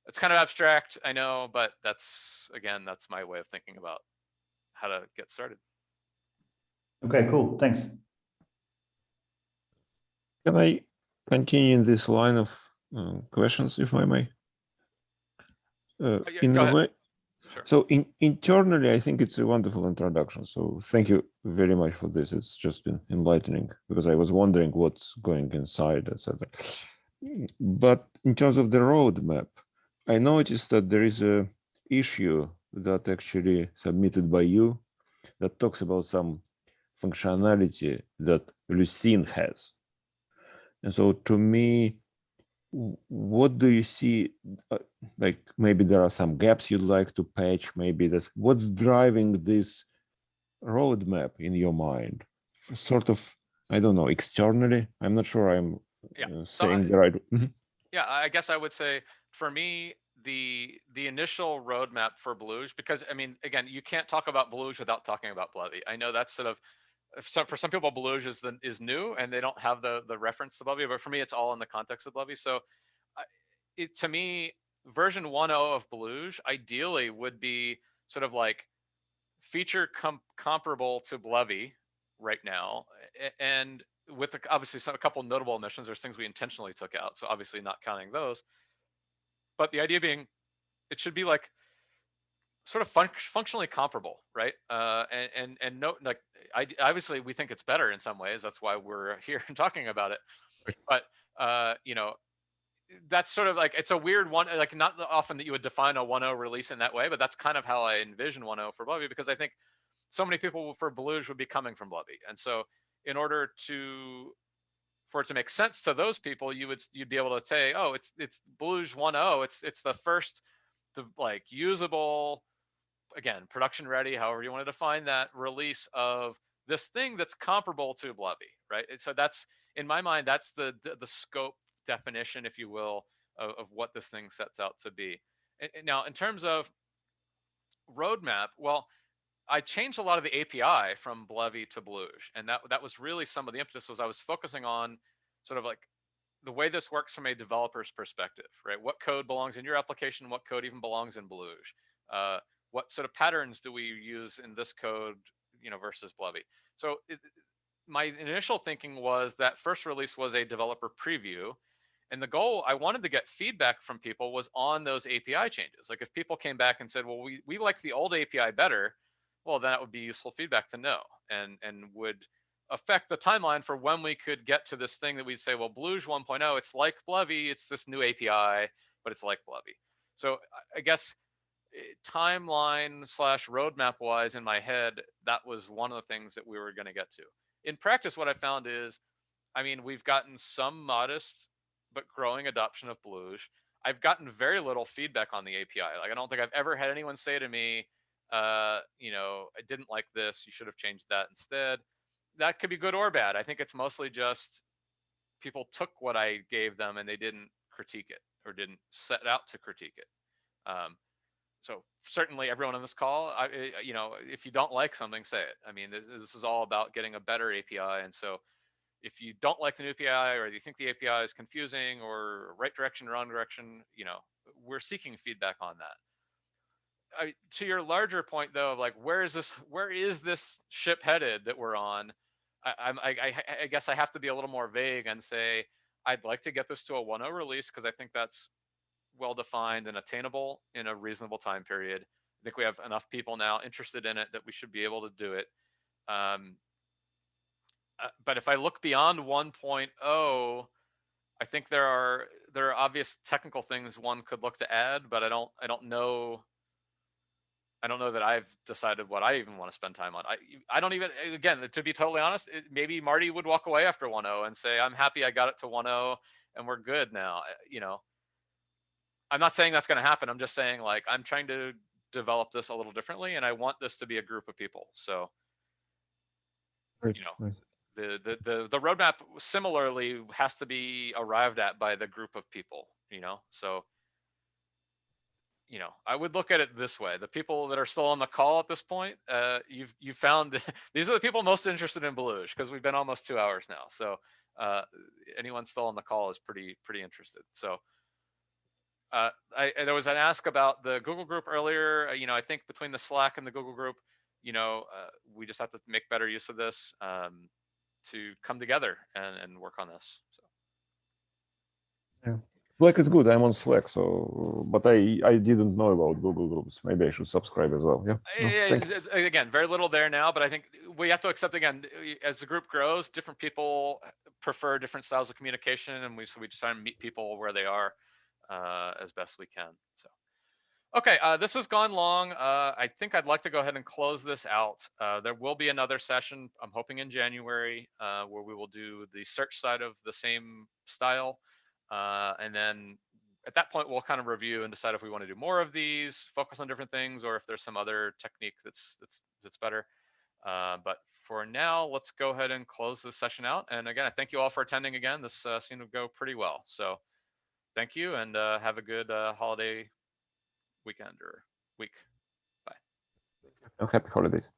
Speaker 1: It's kind of abstract, I know, but that's my way of thinking about how to get started.
Speaker 3: Okay, cool. Thanks.
Speaker 2: Can I continue in this line of questions, if I may?
Speaker 1: Yeah,
Speaker 2: In
Speaker 1: go
Speaker 2: a
Speaker 1: ahead.
Speaker 2: way,
Speaker 1: Sure.
Speaker 2: so internally, I think it's a wonderful introduction. So thank you very much for this. It's just been enlightening because I was wondering what's going inside, etc. But in terms of the roadmap, I noticed that there is a issue that actually submitted by you that talks about some functionality that Lucene has. And so to me, what do you see? Like maybe there are some gaps you'd like to patch. Maybe that's what's driving this roadmap in your mind. Sort of, I don't know, externally. I'm not sure I'm saying the right.
Speaker 1: Yeah, I guess I would say for me, the initial roadmap for Bluge, because I mean, again, you can't talk about Bluge without talking about Blovy. I know that's sort of, for some people, Bluge is new and they don't have the reference to Blovy, but for me, it's all in the context of Blovy. So, to me, version 1.0 of Bluge ideally would be sort of like feature comparable to Blovy right now, and with obviously a couple notable omissions. There's things we intentionally took out, so obviously not counting those. But the idea being, it should be like sort of functionally comparable, right? And no, like, obviously we think it's better in some ways. That's why we're here talking about it. But that's sort of like, it's a weird one. Like, not often that you would define a 1.0 release in that way, but that's kind of how I envision 1.0 for Blovy, because I think so many people for Bluge would be coming from Blovy, and so in order for it to make sense to those people, you'd be able to say, oh, it's Bluge 1.0. It's the first like usable, again, production ready, however you want to define that, release of this thing that's comparable to Blovy, right? And so that's, in my mind, that's the scope definition, if you will, of what this thing sets out to be. And now, in terms of roadmap, well, I changed a lot of the API from Blovy to Bluge, and that was really some of the impetus. Was I was focusing on sort of like the way this works from a developer's perspective, right? What code belongs in your application? What code even belongs in Bluge? What sort of patterns do we use in this code, versus Blovy? So my initial thinking was that first release was a developer preview, and the goal, I wanted to get feedback from people, was on those API changes. Like, if people came back and said, well, we like the old API better, well, that would be useful feedback to know, and would affect the timeline for when we could get to this thing that we'd say, well, Bluge 1.0, it's like Blovy, it's this new API, but it's like Blovy. So I guess timeline / roadmap wise, in my head, that was one of the things that we were going to get to. In practice, what I found is, I mean, we've gotten some modest but growing adoption of Bluge. I've gotten very little feedback on the API. Like, I don't think I've ever had anyone say to me, I didn't like this, you should have changed that instead. That could be good or bad. I think it's mostly just people took what I gave them and they didn't critique it, or didn't set out to critique it. So certainly everyone on this call, if you don't like something, say it. I mean, this is all about getting a better API. And so if you don't like the new API, or you think the API is confusing or right direction, wrong direction, we're seeking feedback on that. To your larger point, though, of like, where is this ship headed that we're on? I guess I have to be a little more vague and say I'd like to get this to a 1.0 release because I think that's well defined and attainable in a reasonable time period. I think we have enough people now interested in it that we should be able to do it. But if I look beyond 1.0, I think there are obvious technical things one could look to add, but I don't know that I've decided what I even want to spend time on. I don't even, again, to be totally honest, maybe Marty would walk away after 1.0 and say, I'm happy I got it to 1.0 and we're good now. You know, I'm not saying that's going to happen. I'm just saying, like, I'm trying to develop this a little differently, and I want this to be a group of people. So,
Speaker 2: Great.
Speaker 1: you know,
Speaker 2: Nice.
Speaker 1: the roadmap similarly has to be arrived at by the group of people. You know, so I would look at it this way: the people that are still on the call at this point, you've found these are the people most interested in Bluge because we've been almost 2 hours now. So anyone still on the call is pretty interested. So. There was an ask about the Google group earlier. I think between the Slack and the Google group, we just have to make better use of this to come together and work on this. So.
Speaker 2: Yeah. Slack is good. I'm on Slack, so but I didn't know about Google Groups. Maybe I should subscribe as well. Yeah. No, thanks.
Speaker 1: Again, very little there now, but I think we have to accept, again, as the group grows, different people prefer different styles of communication, and so we just try to meet people where they are as best we can. So. Okay, this has gone long. I think I'd like to go ahead and close this out. There will be another session, I'm hoping in January, where we will do the search side of the same style. And then at that point, we'll kind of review and decide if we want to do more of these, focus on different things, or if there's some other technique that's better. But for now, let's go ahead and close this session out. And again, I thank you all for attending again. This seemed to go pretty well. So thank you, and have a good holiday weekend or week. Bye.
Speaker 2: Happy holidays.